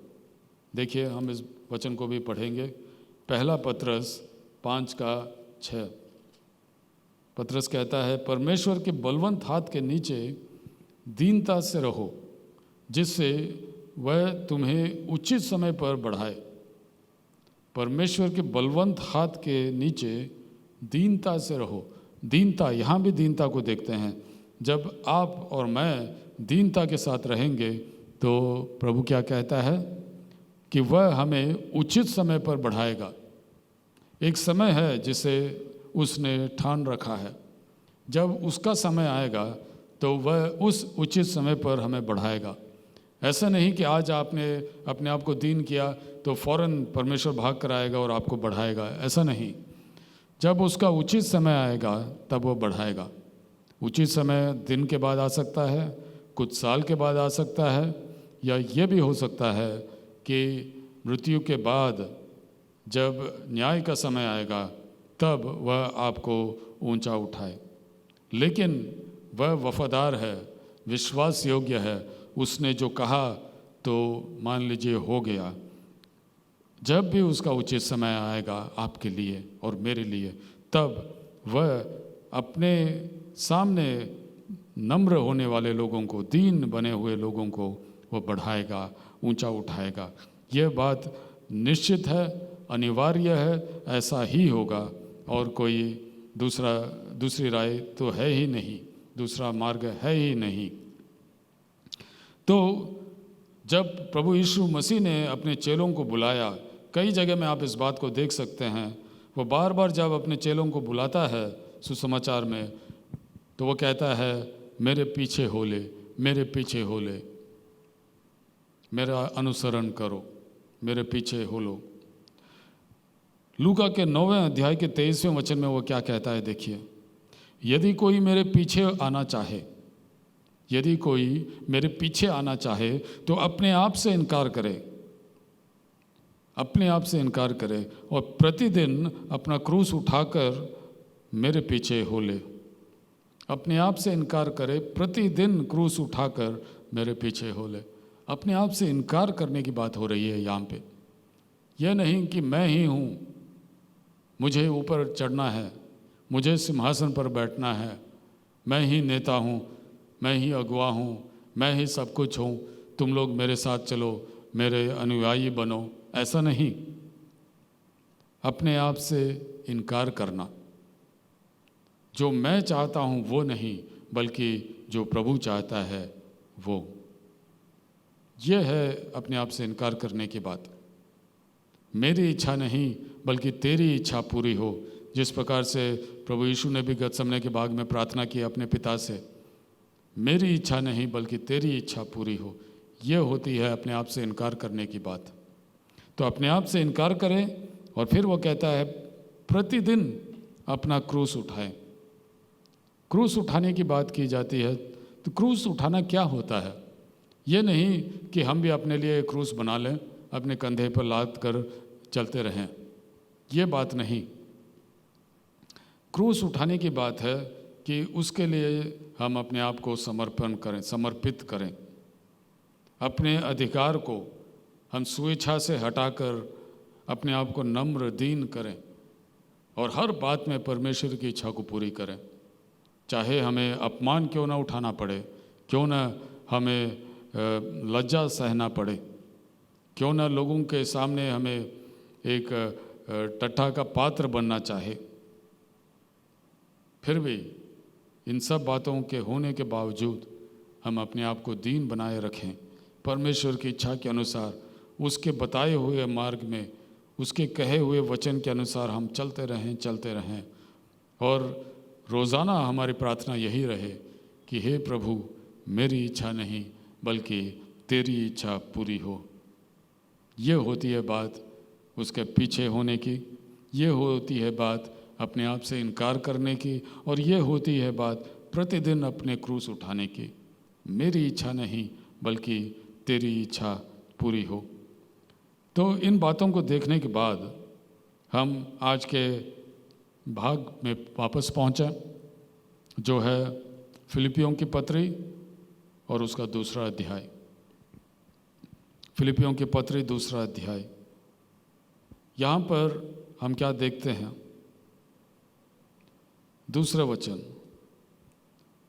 देखिए, हम इस वचन को भी पढ़ेंगे। पहला पतरस 5:6 पतरस कहता है, परमेश्वर के बलवंत हाथ के नीचे दीनता से रहो, जिससे वह तुम्हें उचित समय पर बढ़ाए। परमेश्वर के बलवंत हाथ के नीचे दीनता से रहो। दीनता, यहाँ भी दीनता को देखते हैं। जब आप और मैं दीनता के साथ रहेंगे तो प्रभु क्या कहता है कि वह हमें उचित समय पर बढ़ाएगा। एक समय है जिसे उसने ठान रखा है। जब उसका समय आएगा तो वह उस उचित समय पर हमें बढ़ाएगा। ऐसा नहीं कि आज आपने अपने आप को दीन किया तो फौरन परमेश्वर भाग कर आएगा और आपको बढ़ाएगा। ऐसा नहीं। जब उसका उचित समय आएगा तब वो बढ़ाएगा। उचित समय दिन के बाद आ सकता है, कुछ साल के बाद आ सकता है, या ये भी हो सकता है कि मृत्यु के बाद जब न्याय का समय आएगा तब वह आपको ऊंचा उठाए। लेकिन वह वफादार है, विश्वास योग्य है। उसने जो कहा तो मान लीजिए हो गया। जब भी उसका उचित समय आएगा आपके लिए और मेरे लिए, तब वह अपने सामने नम्र होने वाले लोगों को, दीन बने हुए लोगों को वो बढ़ाएगा, ऊंचा उठाएगा। यह बात निश्चित है, अनिवार्य है, ऐसा ही होगा। और कोई दूसरी राय तो है ही नहीं, दूसरा मार्ग है ही नहीं। तो जब प्रभु यीशु मसीह ने अपने चेलों को बुलाया, कई जगह में आप इस बात को देख सकते हैं, वो बार बार जब अपने चेलों को बुलाता है सुसमाचार में, तो वो कहता है, मेरे पीछे हो ले, मेरे पीछे हो ले, मेरा अनुसरण करो, मेरे पीछे हो लो। लूका के 9वें अध्याय के 23वें वचन में वो क्या कहता है, देखिए, यदि कोई मेरे पीछे आना चाहे, यदि कोई मेरे पीछे आना चाहे तो अपने आप से इनकार करे, अपने आप से इनकार करे और प्रतिदिन अपना क्रूस उठाकर मेरे पीछे हो ले। अपने आप से इनकार करे, प्रतिदिन क्रूस उठाकर मेरे पीछे हो ले। अपने आप से इनकार करने की बात हो रही है यहाँ पे। यह नहीं कि मैं ही हूँ, मुझे ऊपर चढ़ना है, मुझे सिंहासन पर बैठना है, मैं ही नेता हूँ, मैं ही अगुवा हूँ, मैं ही सब कुछ हूँ, तुम लोग मेरे साथ चलो, मेरे अनुयायी बनो। ऐसा नहीं। अपने आप से इनकार करना, जो मैं चाहता हूँ वो नहीं, बल्कि जो प्रभु चाहता है वो। यह है अपने आप से इनकार करने की बात। मेरी इच्छा नहीं बल्कि तेरी इच्छा पूरी हो। जिस प्रकार से प्रभु यीशु ने भी गतसमने के बाग में प्रार्थना की अपने पिता से, मेरी इच्छा नहीं बल्कि तेरी इच्छा पूरी हो। यह होती है अपने आप से इनकार करने की बात। तो अपने आप से इनकार करें और फिर वो कहता है प्रतिदिन अपना क्रूस उठाएं। क्रूस उठाने की बात की जाती है, तो क्रूस उठाना क्या होता है? ये नहीं कि हम भी अपने लिए क्रूस बना लें, अपने कंधे पर लाद कर चलते रहें, ये बात नहीं। क्रूस उठाने की बात है कि उसके लिए हम अपने आप को समर्पण करें, समर्पित करें। अपने अधिकार को हम स्वेच्छा से हटाकर अपने आप को नम्र दीन करें और हर बात में परमेश्वर की इच्छा को पूरी करें। चाहे हमें अपमान क्यों ना उठाना पड़े, क्यों ना हमें लज्जा सहना पड़े, क्यों ना लोगों के सामने हमें एक टट्ठा का पात्र बनना चाहे, फिर भी इन सब बातों के होने के बावजूद हम अपने आप को दीन बनाए रखें। परमेश्वर की इच्छा के अनुसार, उसके बताए हुए मार्ग में, उसके कहे हुए वचन के अनुसार हम चलते रहें। और रोज़ाना हमारी प्रार्थना यही रहे कि हे प्रभु, मेरी इच्छा नहीं बल्कि तेरी इच्छा पूरी हो। ये होती है बात उसके पीछे होने की, ये होती है बात अपने आप से इनकार करने की, और ये होती है बात प्रतिदिन अपने क्रूस उठाने की। मेरी इच्छा नहीं बल्कि तेरी इच्छा पूरी हो। तो इन बातों को देखने के बाद हम आज के भाग में वापस पहुँचे, जो है फिलिपियों की पत्री और उसका दूसरा अध्याय। फिलिपियों की पत्री दूसरा अध्याय। यहाँ पर हम क्या देखते हैं? दूसरा वचन,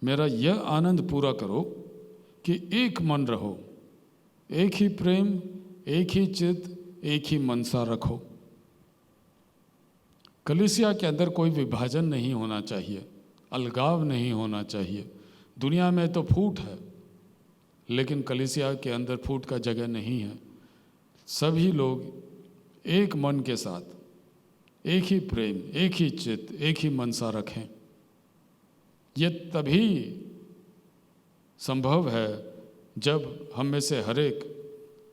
मेरा यह आनंद पूरा करो कि एक मन रहो, एक ही प्रेम, एक ही चित्त, एक ही मनसा रखो। कलीसिया के अंदर कोई विभाजन नहीं होना चाहिए, अलगाव नहीं होना चाहिए। दुनिया में तो फूट है, लेकिन कलीसिया के अंदर फूट का जगह नहीं है। सभी लोग एक मन के साथ, एक ही प्रेम, एक ही चित्त, एक ही मनसा रखें। ये तभी संभव है जब हम में से हर एक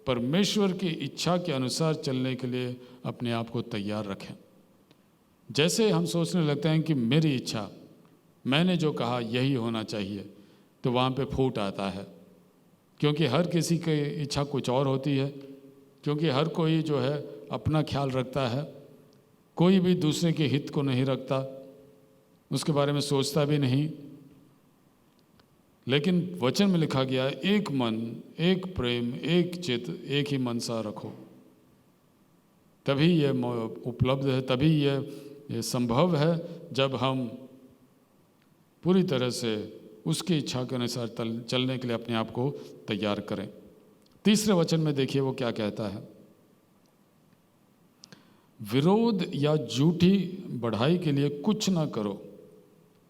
परमेश्वर की इच्छा के अनुसार चलने के लिए अपने आप को तैयार रखें। जैसे हम सोचने लगते हैं कि मेरी इच्छा, मैंने जो कहा यही होना चाहिए, तो वहाँ पे फूट आता है, क्योंकि हर किसी की इच्छा कुछ और होती है, क्योंकि हर कोई जो है अपना ख्याल रखता है, कोई भी दूसरे के हित को नहीं रखता, उसके बारे में सोचता भी नहीं। लेकिन वचन में लिखा गया है, एक मन, एक प्रेम, एक चित्त, एक ही मनसा रखो। तभी ये उपलब्ध है, तभी ये संभव है जब हम पूरी तरह से उसकी इच्छा के अनुसार चलने के लिए अपने आप को तैयार करें। तीसरे वचन में देखिए वो क्या कहता है, विरोध या झूठी बढ़ाई के लिए कुछ ना करो,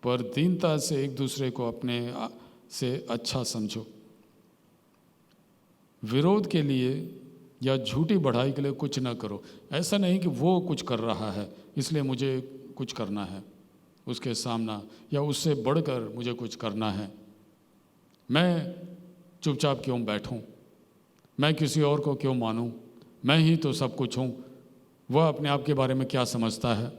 पर दीनता से एक दूसरे को अपने से अच्छा समझो। विरोध के लिए या झूठी बढ़ाई के लिए कुछ ना करो। ऐसा नहीं कि वो कुछ कर रहा है इसलिए मुझे कुछ करना है उसके सामना, या उससे बढ़कर मुझे कुछ करना है। मैं चुपचाप क्यों बैठूं, मैं किसी और को क्यों मानूं, मैं ही तो सब कुछ हूं। वह अपने आप के बारे में क्या समझता है,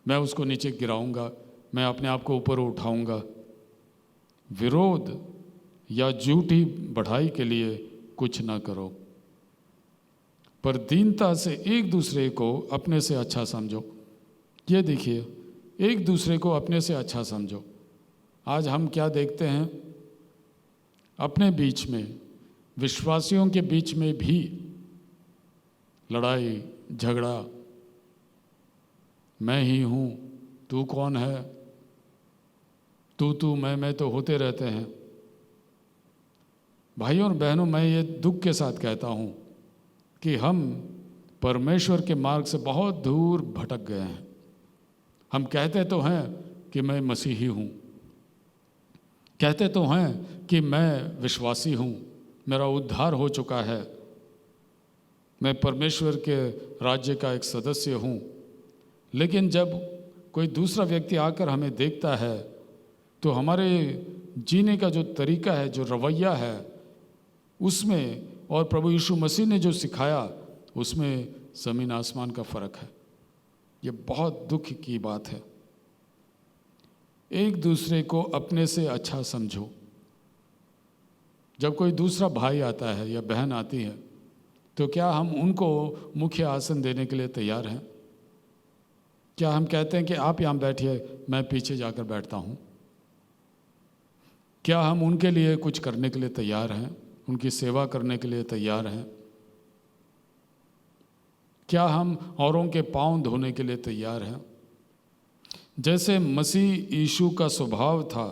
मैं उसको नीचे गिराऊंगा, मैं अपने आप को ऊपर उठाऊंगा। विरोध या झूठी बढ़ाई के लिए कुछ ना करो, पर दीनता से एक दूसरे को अपने से अच्छा समझो। ये देखिए, एक दूसरे को अपने से अच्छा समझो। आज हम क्या देखते हैं, अपने बीच में, विश्वासियों के बीच में भी लड़ाई झगड़ा, मैं ही हूँ, तू कौन है, तू मैं तो होते रहते हैं। भाइयों और बहनों, मैं ये दुख के साथ कहता हूँ कि हम परमेश्वर के मार्ग से बहुत दूर भटक गए हैं। हम कहते तो हैं कि मैं मसीही हूँ, कहते तो हैं कि मैं विश्वासी हूँ, मेरा उद्धार हो चुका है, मैं परमेश्वर के राज्य का एक सदस्य हूँ। लेकिन जब कोई दूसरा व्यक्ति आकर हमें देखता है तो हमारे जीने का जो तरीका है, जो रवैया है, उसमें और प्रभु यीशु मसीह ने जो सिखाया उसमें ज़मीन आसमान का फ़र्क है। ये बहुत दुख की बात है। एक दूसरे को अपने से अच्छा समझो। जब कोई दूसरा भाई आता है या बहन आती है तो क्या हम उनको मुख्य आसन देने के लिए तैयार हैं? क्या हम कहते हैं कि आप यहाँ बैठिए, मैं पीछे जाकर बैठता हूँ? क्या हम उनके लिए कुछ करने के लिए तैयार हैं, उनकी सेवा करने के लिए तैयार हैं? क्या हम औरों के पाँव धोने के लिए तैयार हैं? जैसे मसीह यीशु का स्वभाव था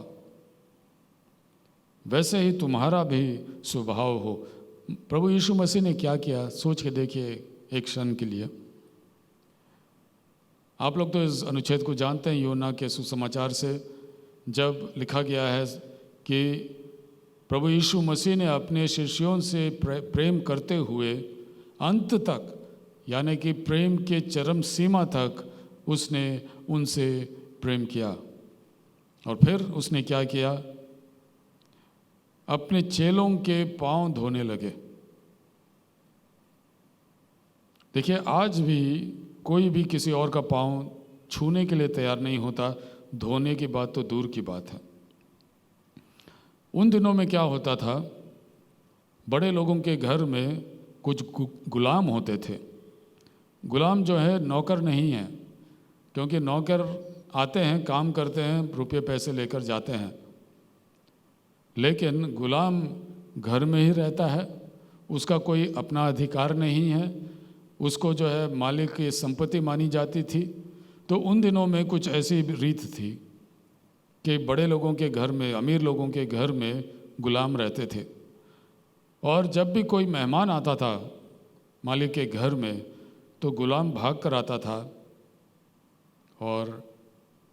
वैसे ही तुम्हारा भी स्वभाव हो। प्रभु यीशु मसीह ने क्या किया, सोच के देखिए एक क्षण के लिए। आप लोग तो इस अनुच्छेद को जानते हैं, योना के सुसमाचार से, जब लिखा गया है कि प्रभु यीशु मसीह ने अपने शिष्यों से प्रेम करते हुए अंत तक, यानी कि प्रेम के चरम सीमा तक उसने उनसे प्रेम किया। और फिर उसने क्या किया? अपने चेलों के पांव धोने लगे। देखिए, आज भी कोई भी किसी और का पांव छूने के लिए तैयार नहीं होता, धोने की बात तो दूर की बात है। उन दिनों में क्या होता था, बड़े लोगों के घर में कुछ गुलाम होते थे। गुलाम जो है नौकर नहीं है, क्योंकि नौकर आते हैं, काम करते हैं, रुपये पैसे लेकर जाते हैं, लेकिन गुलाम घर में ही रहता है, उसका कोई अपना अधिकार नहीं है, उसको जो है मालिक की संपत्ति मानी जाती थी। तो उन दिनों में कुछ ऐसी रीत थी कि बड़े लोगों के घर में, अमीर लोगों के घर में गुलाम रहते थे, और जब भी कोई मेहमान आता था मालिक के घर में, तो गुलाम भाग कर आता था और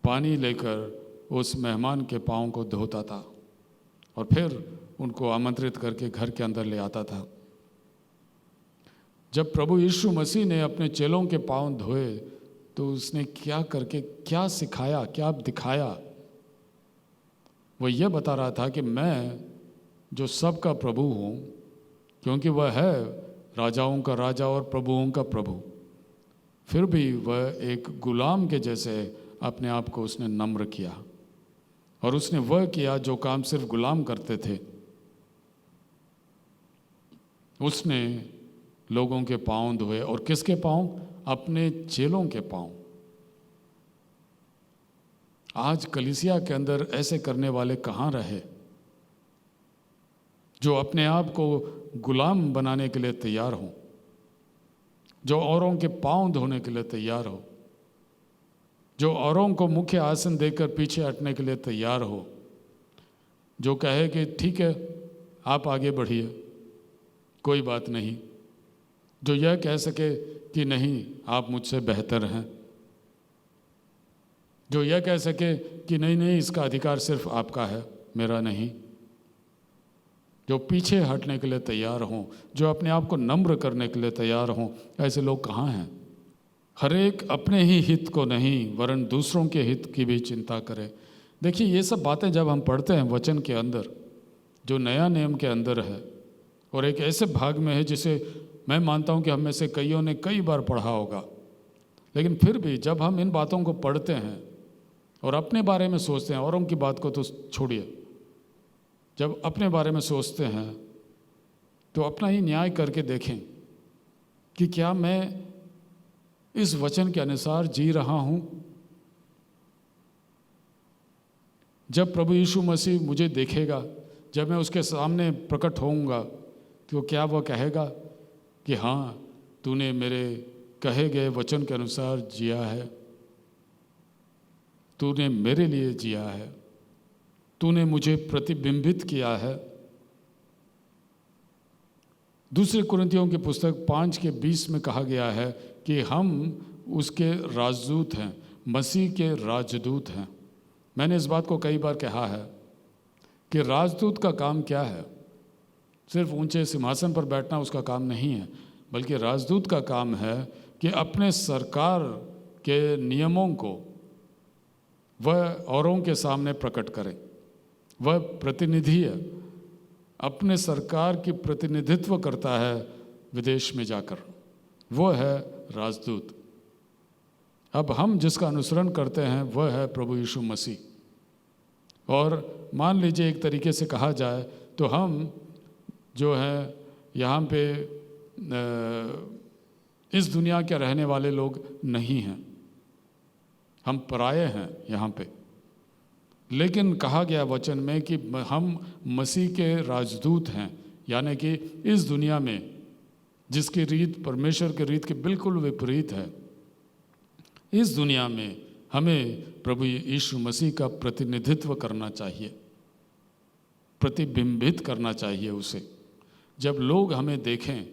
पानी लेकर उस मेहमान के पाँव को धोता था और फिर उनको आमंत्रित करके घर के अंदर ले आता था। जब प्रभु यीशु मसीह ने अपने चेलों के पाँव धोए तो उसने क्या करके क्या सिखाया, क्या दिखाया? वो ये बता रहा था कि मैं जो सबका प्रभु हूँ, क्योंकि वह है राजाओं का राजा और प्रभुओं का प्रभु, फिर भी वह एक गुलाम के जैसे अपने आप को उसने नम्र किया, और उसने वह किया जो काम सिर्फ गुलाम करते थे। उसने लोगों के पाँव धोए, और किसके पाँव? अपने चेलों के पाँव। आज कलीसिया के अंदर ऐसे करने वाले कहाँ रहे, जो अपने आप को गुलाम बनाने के लिए तैयार हों, जो औरों के पाँव धोने के लिए तैयार हो, जो औरों को मुख्य आसन देकर पीछे हटने के लिए तैयार हो, जो कहे कि ठीक है आप आगे बढ़िए, कोई बात नहीं, जो यह कह सके कि नहीं आप मुझसे बेहतर हैं, जो यह कह सके कि नहीं नहीं इसका अधिकार सिर्फ आपका है, मेरा नहीं, जो पीछे हटने के लिए तैयार हों, जो अपने आप को नम्र करने के लिए तैयार हों, ऐसे लोग कहाँ हैं? हर एक अपने ही हित को नहीं वरन दूसरों के हित की भी चिंता करे। देखिए, ये सब बातें जब हम पढ़ते हैं वचन के अंदर, जो नया नियम के अंदर है, और एक ऐसे भाग में है जिसे मैं मानता हूँ कि हम में से कईयों ने कई बार पढ़ा होगा, लेकिन फिर भी जब हम इन बातों को पढ़ते हैं और अपने बारे में सोचते हैं, औरों की बात को तो छोड़िए, जब अपने बारे में सोचते हैं तो अपना ही न्याय करके देखें कि क्या मैं इस वचन के अनुसार जी रहा हूँ? जब प्रभु यीशु मसीह मुझे देखेगा, जब मैं उसके सामने प्रकट होऊंगा, तो क्या वह कहेगा कि हाँ तूने मेरे कहे गए वचन के अनुसार जिया है, तूने मेरे लिए जिया है, तूने मुझे प्रतिबिंबित किया है। दूसरे कुरिन्थियों की पुस्तक 5:20 में कहा गया है कि हम उसके राजदूत हैं, मसीह के राजदूत हैं। मैंने इस बात को कई बार कहा है कि राजदूत का काम क्या है? सिर्फ ऊंचे सिंहासन पर बैठना उसका काम नहीं है, बल्कि राजदूत का काम है कि अपने सरकार के नियमों को वह औरों के सामने प्रकट करे। वह प्रतिनिधि है, अपने सरकार की प्रतिनिधित्व करता है विदेश में जाकर, वो है राजदूत। अब हम जिसका अनुसरण करते हैं वह है प्रभु यीशु मसीह। और मान लीजिए एक तरीके से कहा जाए तो हम जो है यहाँ पे इस दुनिया के रहने वाले लोग नहीं हैं, हम पराये हैं यहाँ पे, लेकिन कहा गया वचन में कि हम मसीह के राजदूत हैं, यानी कि इस दुनिया में जिसकी रीत परमेश्वर की रीत के बिल्कुल विपरीत है, इस दुनिया में हमें प्रभु यीशु मसीह का प्रतिनिधित्व करना चाहिए, प्रतिबिंबित करना चाहिए उसे। जब लोग हमें देखें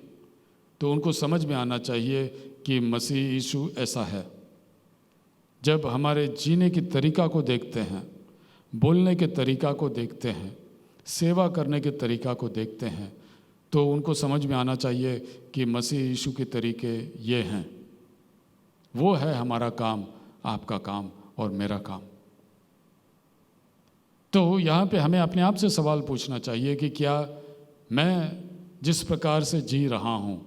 तो उनको समझ में आना चाहिए कि मसीह यीशु ऐसा है। जब हमारे जीने की तरीका को देखते हैं, बोलने के तरीका को देखते हैं, सेवा करने के तरीका को देखते हैं, तो उनको समझ में आना चाहिए कि मसीह यीशु के तरीके ये हैं। वो है हमारा काम, आपका काम और मेरा काम। तो यहाँ पे हमें अपने आप से सवाल पूछना चाहिए कि क्या मैं जिस प्रकार से जी रहा हूँ,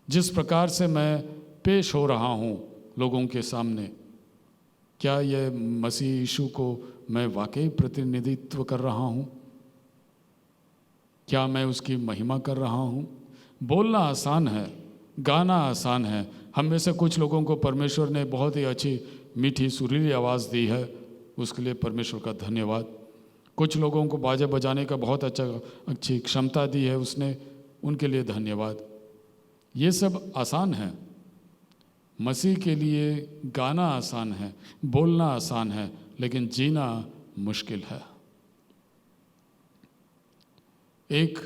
जिस प्रकार से मैं पेश हो रहा हूँ लोगों के सामने, क्या यह मसीह यीशु को मैं वाकई प्रतिनिधित्व कर रहा हूँ? क्या मैं उसकी महिमा कर रहा हूँ? बोलना आसान है, गाना आसान है। हम में से कुछ लोगों को परमेश्वर ने बहुत ही अच्छी मीठी सुरीली आवाज़ दी है, उसके लिए परमेश्वर का धन्यवाद। कुछ लोगों को बाजे बजाने का बहुत अच्छी क्षमता दी है उसने, उनके लिए धन्यवाद। ये सब आसान है। मसीह के लिए गाना आसान है, बोलना आसान है, लेकिन जीना मुश्किल है। एक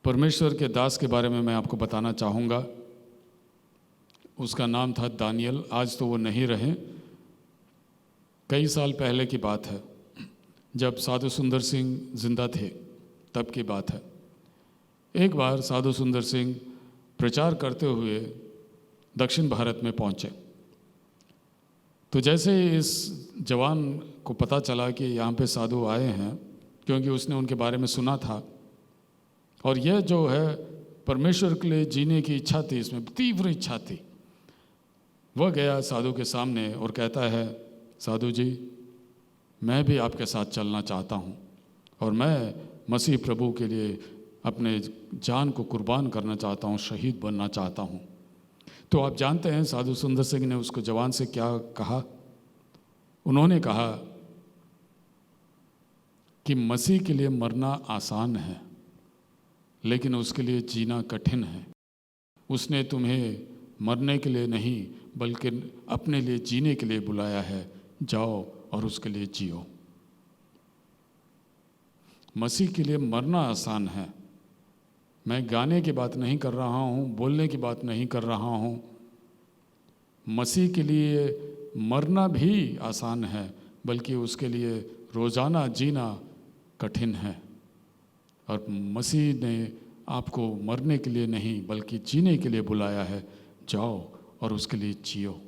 परमेश्वर के दास के बारे में मैं आपको बताना चाहूँगा। उसका नाम था दानियल। आज तो वो नहीं रहे। कई साल पहले की बात है, जब साधु सुंदर सिंह जिंदा थे, तब की बात है। एक बार साधु सुंदर सिंह प्रचार करते हुए दक्षिण भारत में पहुँचे। तो जैसे इस जवान को पता चला कि यहाँ पे साधु आए हैं, क्योंकि उसने उनके बारे में सुना था, और यह जो है परमेश्वर के लिए जीने की इच्छा थी, इसमें तीव्र इच्छा थी। वह गया साधु के सामने और कहता है, साधु जी, मैं भी आपके साथ चलना चाहता हूँ और मैं मसीह प्रभु के लिए अपने जान को कुर्बान करना चाहता हूँ, शहीद बनना चाहता हूँ। तो आप जानते हैं साधु सुंदर सिंह ने उसको जवान से क्या कहा? उन्होंने कहा कि मसीह के लिए मरना आसान है, लेकिन उसके लिए जीना कठिन है। उसने तुम्हें मरने के लिए नहीं, बल्कि अपने लिए जीने के लिए बुलाया है। जाओ और उसके लिए जियो। मसीह के लिए मरना आसान है। मैं गाने की बात नहीं कर रहा हूँ, बोलने की बात नहीं कर रहा हूँ। मसीह के लिए मरना भी आसान है, बल्कि उसके लिए रोज़ाना जीना कठिन है। और मसीह ने आपको मरने के लिए नहीं, बल्कि जीने के लिए बुलाया है। जाओ और उसके लिए जियो।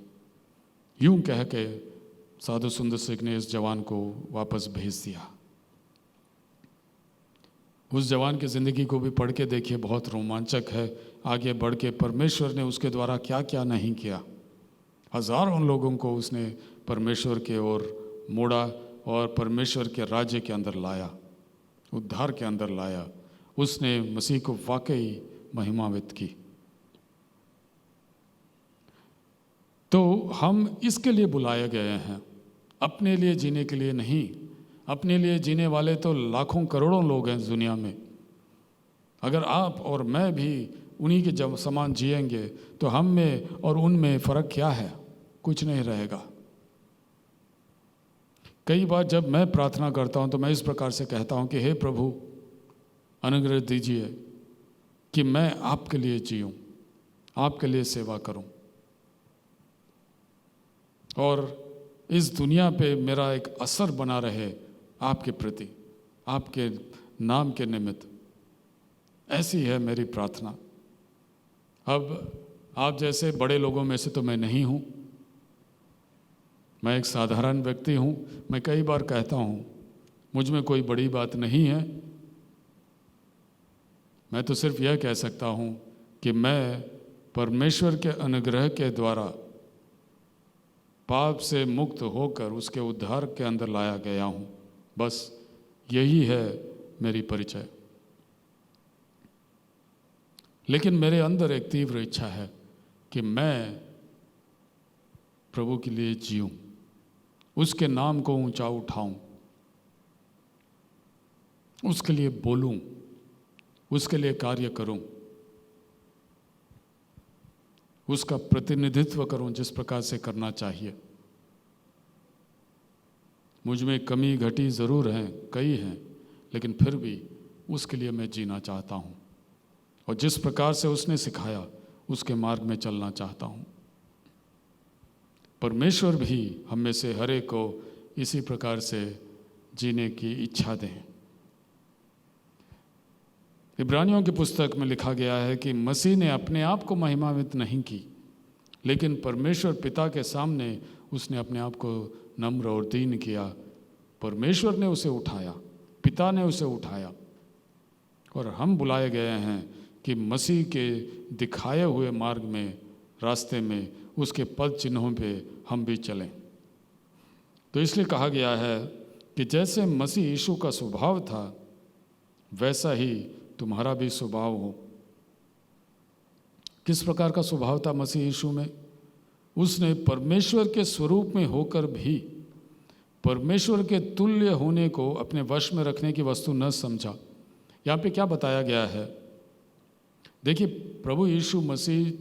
यूं कह के साधु सुंदर सिंह ने इस जवान को वापस भेज दिया। उस जवान की ज़िंदगी को भी पढ़ के देखिए, बहुत रोमांचक है। आगे बढ़ के परमेश्वर ने उसके द्वारा क्या क्या नहीं किया। हज़ारों लोगों को उसने परमेश्वर के ओर मोड़ा और परमेश्वर के राज्य के अंदर लाया, उद्धार के अंदर लाया। उसने मसीह को वाकई महिमान्वित की। तो हम इसके लिए बुलाए गए हैं, अपने लिए जीने के लिए नहीं। अपने लिए जीने वाले तो लाखों करोड़ों लोग हैं दुनिया में। अगर आप और मैं भी उन्हीं के जब समान जिएंगे तो हम में और उनमें फ़र्क क्या है? कुछ नहीं रहेगा। कई बार जब मैं प्रार्थना करता हूं तो मैं इस प्रकार से कहता हूं कि हे प्रभु, अनुग्रह दीजिए कि मैं आपके लिए जीऊं, आपके लिए सेवा करूं, और इस दुनिया पे मेरा एक असर बना रहे आपके प्रति, आपके नाम के निमित्त। ऐसी है मेरी प्रार्थना। अब आप जैसे बड़े लोगों में से तो मैं नहीं हूँ, मैं एक साधारण व्यक्ति हूँ। मैं कई बार कहता हूँ मुझ में कोई बड़ी बात नहीं है। मैं तो सिर्फ यह कह सकता हूँ कि मैं परमेश्वर के अनुग्रह के द्वारा पाप से मुक्त होकर उसके उद्धार के अंदर लाया गया हूँ। बस यही है मेरी परिचय। लेकिन मेरे अंदर एक तीव्र इच्छा है कि मैं प्रभु के लिए जीऊं, उसके नाम को ऊंचा उठाऊं, उसके लिए बोलूं, उसके लिए कार्य करूं, उसका प्रतिनिधित्व करूं जिस प्रकार से करना चाहिए। मुझ में कमी घटी ज़रूर है, कई हैं, लेकिन फिर भी उसके लिए मैं जीना चाहता हूं और जिस प्रकार से उसने सिखाया उसके मार्ग में चलना चाहता हूं। परमेश्वर भी हम में से हर एक को इसी प्रकार से जीने की इच्छा दें। इब्रानियों की पुस्तक में लिखा गया है कि मसीह ने अपने आप को महिमान्वित नहीं की, लेकिन परमेश्वर पिता के सामने उसने अपने आप को नम्र और दीन किया परमेश्वर ने उसे उठाया, पिता ने उसे उठाया, और हम बुलाए गए हैं कि मसीह के दिखाए हुए मार्ग में, रास्ते में, उसके पद चिन्हों पे हम भी चलें। तो इसलिए कहा गया है कि जैसे मसीह यीशु का स्वभाव था वैसा ही तुम्हारा भी स्वभाव हो। किस प्रकार का स्वभाव था मसीह यीशु में? उसने परमेश्वर के स्वरूप में होकर भी परमेश्वर के तुल्य होने को अपने वश में रखने की वस्तु न समझा। यहाँ पे क्या बताया गया है? देखिए, प्रभु यीशु मसीह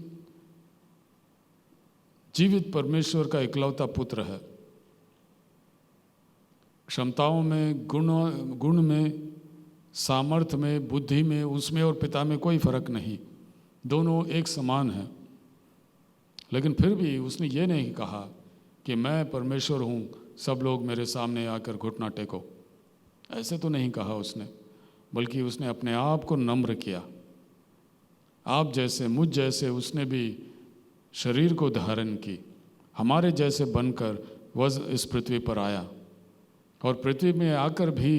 जीवित परमेश्वर का इकलौता पुत्र है। क्षमताओं में, गुण में, सामर्थ्य में, बुद्धि में, उसमें और पिता में कोई फर्क नहीं, दोनों एक समान हैं। लेकिन फिर भी उसने ये नहीं कहा कि मैं परमेश्वर हूँ, सब लोग मेरे सामने आकर घुटना टेको। ऐसे तो नहीं कहा उसने, बल्कि उसने अपने आप को नम्र किया। आप जैसे, मुझ जैसे उसने भी शरीर को धारण की, हमारे जैसे बनकर वह इस पृथ्वी पर आया। और पृथ्वी में आकर भी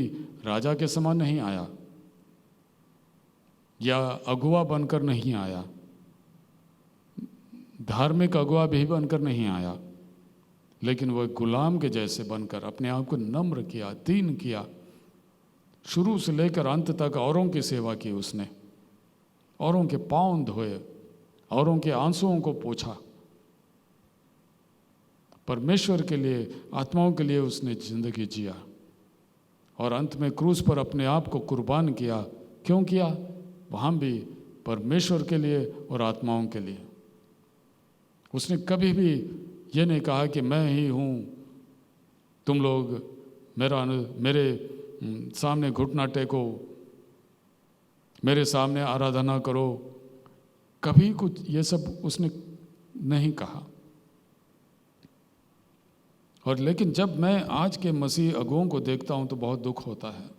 राजा के समान नहीं आया या अगुवा बनकर नहीं आया, धार्मिक अगुवा भी बनकर नहीं आया, लेकिन वह गुलाम के जैसे बनकर अपने आप को नम्र किया, दीन किया। शुरू से लेकर अंत तक औरों की सेवा की उसने, औरों के पाँव धोए, औरों के आंसुओं को पोंछा। परमेश्वर के लिए, आत्माओं के लिए उसने जिंदगी जिया और अंत में क्रूस पर अपने आप को कुर्बान किया। क्यों किया? वहाँ भी परमेश्वर के लिए और आत्माओं के लिए। उसने कभी भी ये नहीं कहा कि मैं ही हूँ, तुम लोग मेरे सामने घुटना टेको, मेरे सामने आराधना करो। कभी कुछ ये सब उसने नहीं कहा। और लेकिन जब मैं आज के मसीह अगुओं को देखता हूँ तो बहुत दुख होता है।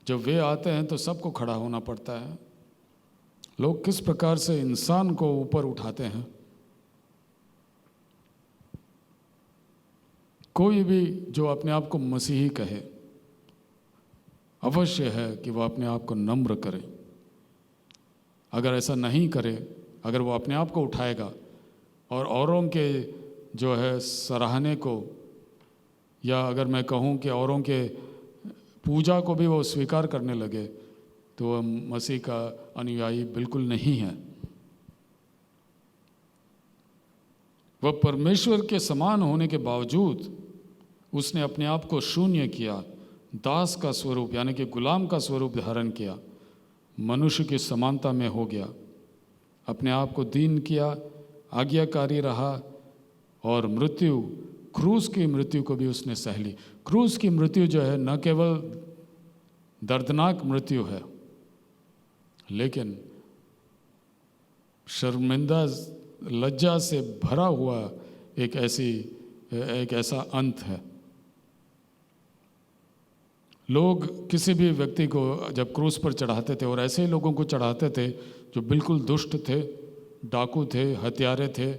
जब वे आते हैं तो सबको खड़ा होना पड़ता है। लोग किस प्रकार से इंसान को ऊपर उठाते हैं। कोई भी जो अपने आप को मसीही कहे, अवश्य है कि वह अपने आप को नम्र करे। अगर ऐसा नहीं करे, अगर वो अपने आप को उठाएगा और औरों के जो है सराहने को, या अगर मैं कहूँ कि औरों के पूजा को भी वो स्वीकार करने लगे, तो वह मसीह का अनुयायी बिल्कुल नहीं है। वह परमेश्वर के समान होने के बावजूद उसने अपने आप को शून्य किया, दास का स्वरूप यानी कि गुलाम का स्वरूप धारण किया, मनुष्य की समानता में हो गया, अपने आप को दीन किया, आज्ञाकारी रहा और मृत्यु, क्रूस की मृत्यु को भी उसने सह ली। क्रूस की मृत्यु जो है न केवल दर्दनाक मृत्यु है, लेकिन शर्मिंदा, लज्जा से भरा हुआ एक ऐसा अंत है। लोग किसी भी व्यक्ति को जब क्रूस पर चढ़ाते थे, और ऐसे ही लोगों को चढ़ाते थे जो बिल्कुल दुष्ट थे, डाकू थे, हत्यारे थे,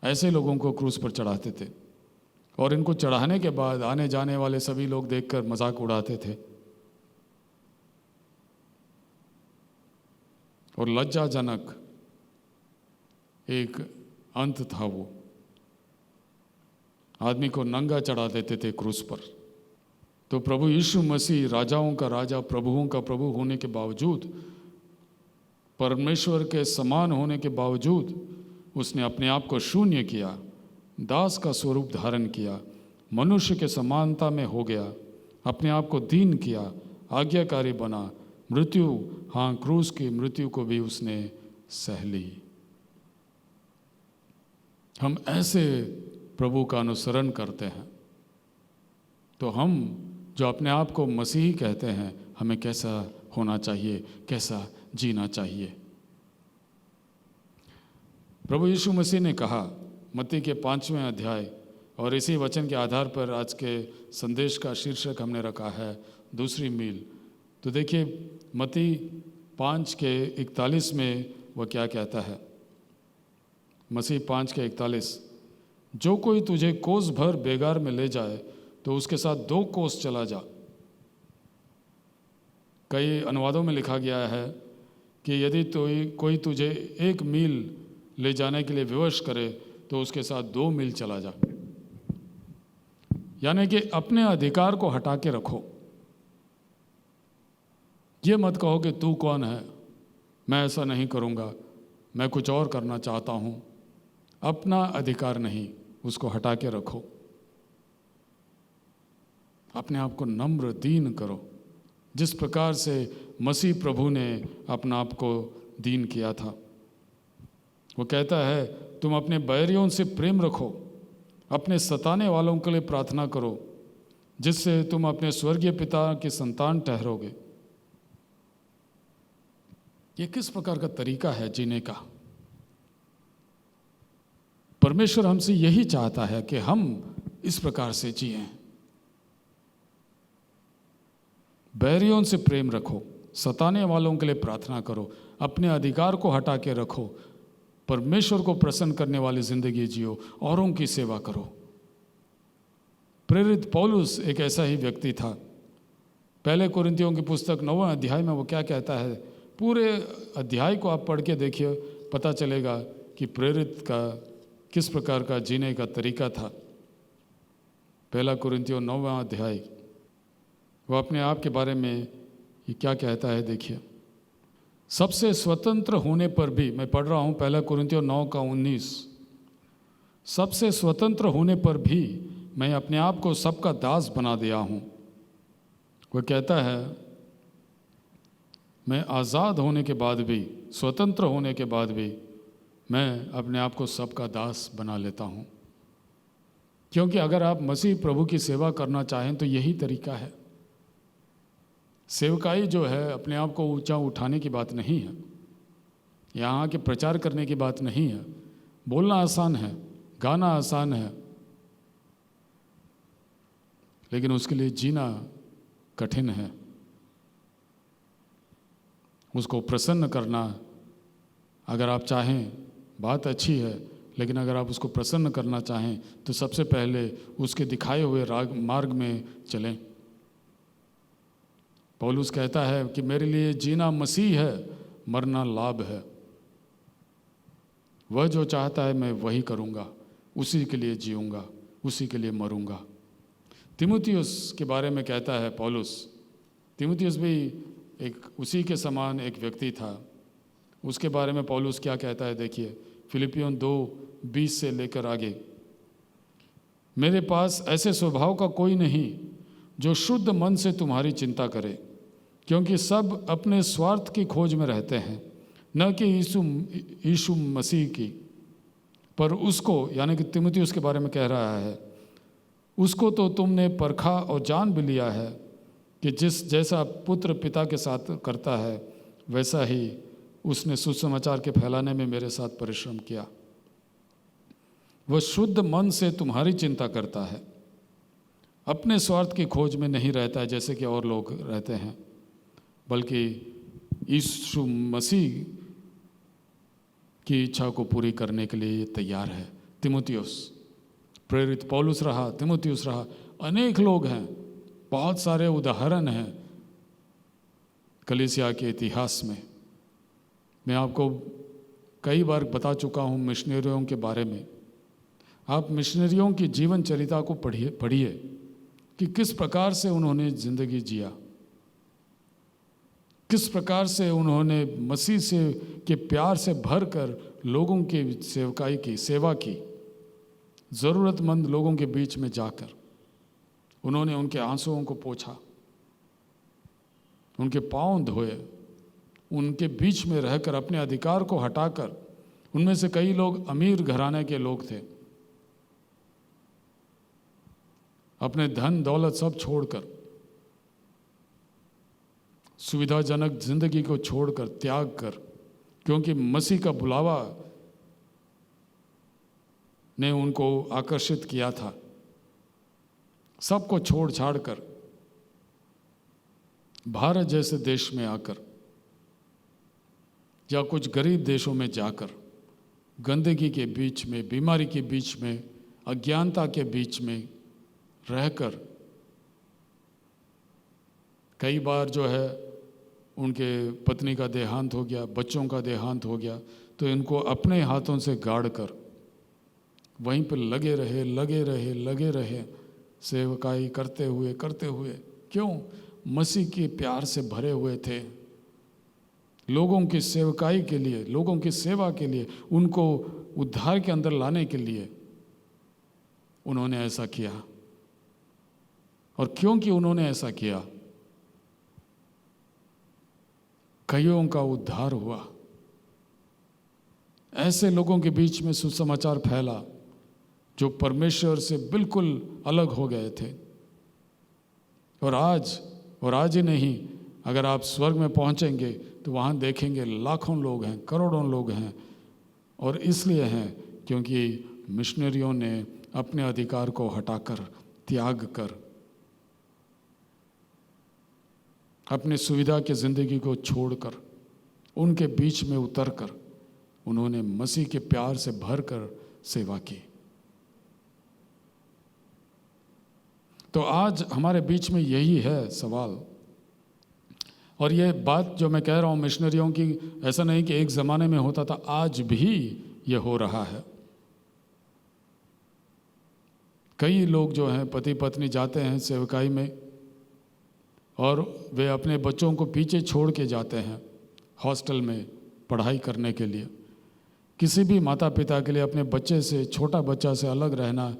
ऐसे लोगों को क्रूस पर चढ़ाते थे। और इनको चढ़ाने के बाद आने जाने वाले सभी लोग देखकर मजाक उड़ाते थे। और लज्जाजनक एक अंत था वो। आदमी को नंगा चढ़ा देते थे क्रूस पर। तो प्रभु यीशु मसीह राजाओं का राजा, प्रभुओं का प्रभु होने के बावजूद, परमेश्वर के समान होने के बावजूद उसने अपने आप को शून्य किया, दास का स्वरूप धारण किया, मनुष्य के समानता में हो गया, अपने आप को दीन किया, आज्ञाकारी बना, मृत्यु, हाँ क्रूस की मृत्यु को भी उसने सह ली। हम ऐसे प्रभु का अनुसरण करते हैं तो हम जो अपने आप को मसीही कहते हैं, हमें कैसा होना चाहिए, कैसा जीना चाहिए। प्रभु यीशु मसीह ने कहा मत्ती के 5वें अध्याय, और इसी वचन के आधार पर आज के संदेश का शीर्षक हमने रखा है दूसरी मील। तो देखिए मत्ती 5:41 में वह क्या कहता है। मसीह 5:41, जो कोई तुझे कोस भर बेगार में ले जाए तो उसके साथ 2 कोस चला जा। कई अनुवादों में लिखा गया है कि यदि कोई तुझे 1 मील ले जाने के लिए विवश करे तो उसके साथ 2 मील चला जा। यानी कि अपने अधिकार को हटा के रखो। ये मत कहो कि तू कौन है, मैं ऐसा नहीं करूँगा, मैं कुछ और करना चाहता हूँ। अपना अधिकार नहीं, उसको हटा के रखो। अपने आप को नम्र दीन करो, जिस प्रकार से मसीह प्रभु ने अपना आप को दीन किया था। वो कहता है तुम अपने बैरियों से प्रेम रखो, अपने सताने वालों के लिए प्रार्थना करो, जिससे तुम अपने स्वर्गीय पिता के संतान ठहरोगे। ये किस प्रकार का तरीका है जीने का? परमेश्वर हमसे यही चाहता है कि हम इस प्रकार से जिएं। बैरियों से प्रेम रखो, सताने वालों के लिए प्रार्थना करो, अपने अधिकार को हटा के रखो, परमेश्वर को प्रसन्न करने वाली जिंदगी जियो, औरों की सेवा करो। प्रेरित पौलुस एक ऐसा ही व्यक्ति था। पहले कुरिन्थियों की पुस्तक 9वें अध्याय में वो क्या कहता है, पूरे अध्याय को आप पढ़ के देखिए, पता चलेगा कि प्रेरित का किस प्रकार का जीने का तरीका था। पहला कुरिन्थियों 9वां अध्याय, वो अपने आप के बारे में ये क्या कहता है देखिए। सबसे स्वतंत्र होने पर भी, मैं पढ़ रहा हूँ पहला कुरिन्थियों 9:19, सबसे स्वतंत्र होने पर भी मैं अपने आप को सबका दास बना दिया हूँ। वह कहता है मैं आज़ाद होने के बाद भी, स्वतंत्र होने के बाद भी मैं अपने आप को सबका दास बना लेता हूँ। क्योंकि अगर आप मसीह प्रभु की सेवा करना चाहें तो यही तरीका है। सेवकाई जो है अपने आप को ऊंचा उठाने की बात नहीं है, यहाँ के प्रचार करने की बात नहीं है। बोलना आसान है, गाना आसान है, लेकिन उसके लिए जीना कठिन है। उसको प्रसन्न करना, अगर आप चाहें, बात अच्छी है, लेकिन अगर आप उसको प्रसन्न करना चाहें तो सबसे पहले उसके दिखाए हुए मार्ग में चलें। पौलुस कहता है कि मेरे लिए जीना मसीह है, मरना लाभ है। वह जो चाहता है मैं वही करूँगा, उसी के लिए जीऊँगा, उसी के लिए मरूँगा। तीमुथियुस के बारे में कहता है पौलुस, तीमुथियुस भी एक उसी के समान एक व्यक्ति था। उसके बारे में पौलुस क्या कहता है देखिए, फिलिपियों 2:20 से लेकर आगे, मेरे पास ऐसे स्वभाव का कोई नहीं जो शुद्ध मन से तुम्हारी चिंता करे, क्योंकि सब अपने स्वार्थ की खोज में रहते हैं, न कि यीशु मसीह की। पर उसको, यानी कि तीमुथियुस के बारे में कह रहा है, उसको तो तुमने परखा और जान भी लिया है कि जैसा पुत्र पिता के साथ करता है, वैसा ही उसने सुसमाचार के फैलाने में मेरे साथ परिश्रम किया। वह शुद्ध मन से तुम्हारी चिंता करता है, अपने स्वार्थ की खोज में नहीं रहता है जैसे कि और लोग रहते हैं, बल्कि यीशु मसीह की इच्छा को पूरी करने के लिए तैयार है। तीमुथियुस, प्रेरित पौलुस रहा, तीमुथियुस रहा, अनेक लोग हैं, बहुत सारे उदाहरण हैं कलीसिया के इतिहास में। मैं आपको कई बार बता चुका हूँ मिशनरियों के बारे में। आप मिशनरियों की जीवन चरिता को पढ़िए कि किस प्रकार से उन्होंने ज़िंदगी जिया, किस प्रकार से उन्होंने मसीह से के प्यार से भरकर लोगों की सेवकाई की, सेवा की। ज़रूरतमंद लोगों के बीच में जाकर उन्होंने उनके आंसुओं को पोंछा, उनके पांव धोए, उनके बीच में रहकर अपने अधिकार को हटाकर। उनमें से कई लोग अमीर घराने के लोग थे, अपने धन दौलत सब छोड़कर, सुविधाजनक जिंदगी को छोड़कर, त्याग कर, क्योंकि मसीह का बुलावा ने उनको आकर्षित किया था, सबको छोड़ छाड़ कर भारत जैसे देश में आकर या कुछ गरीब देशों में जाकर गंदगी के बीच में, बीमारी के बीच में अज्ञानता के बीच में रहकर कई बार जो है उनके पत्नी का देहांत हो गया, बच्चों का देहांत हो गया, तो इनको अपने हाथों से गाड़ कर वहीं पर लगे रहे सेवकाई करते हुए। क्यों? मसीह के प्यार से भरे हुए थे। लोगों की सेवकाई के लिए, लोगों की सेवा के लिए, उनको उद्धार के अंदर लाने के लिए उन्होंने ऐसा किया। और क्योंकि उन्होंने ऐसा किया, कईयों का उद्धार हुआ। ऐसे लोगों के बीच में सुसमाचार फैला जो परमेश्वर से बिल्कुल अलग हो गए थे। और आज ही नहीं, अगर आप स्वर्ग में पहुंचेंगे तो वहां देखेंगे लाखों लोग हैं, करोड़ों लोग हैं। और इसलिए हैं क्योंकि मिशनरियों ने अपने अधिकार को हटाकर, त्याग कर, अपनी सुविधा की ज़िंदगी को छोड़कर, उनके बीच में उतरकर उन्होंने मसीह के प्यार से भरकर सेवा की। तो आज हमारे बीच में यही है सवाल। और ये बात जो मैं कह रहा हूँ मिशनरियों की, ऐसा नहीं कि एक ज़माने में होता था, आज भी ये हो रहा है। कई लोग जो हैं पति पत्नी जाते हैं सेवकाई में और वे अपने बच्चों को पीछे छोड़ के जाते हैं हॉस्टल में पढ़ाई करने के लिए। किसी भी माता पिता के लिए अपने बच्चे से, छोटा बच्चा से अलग रहना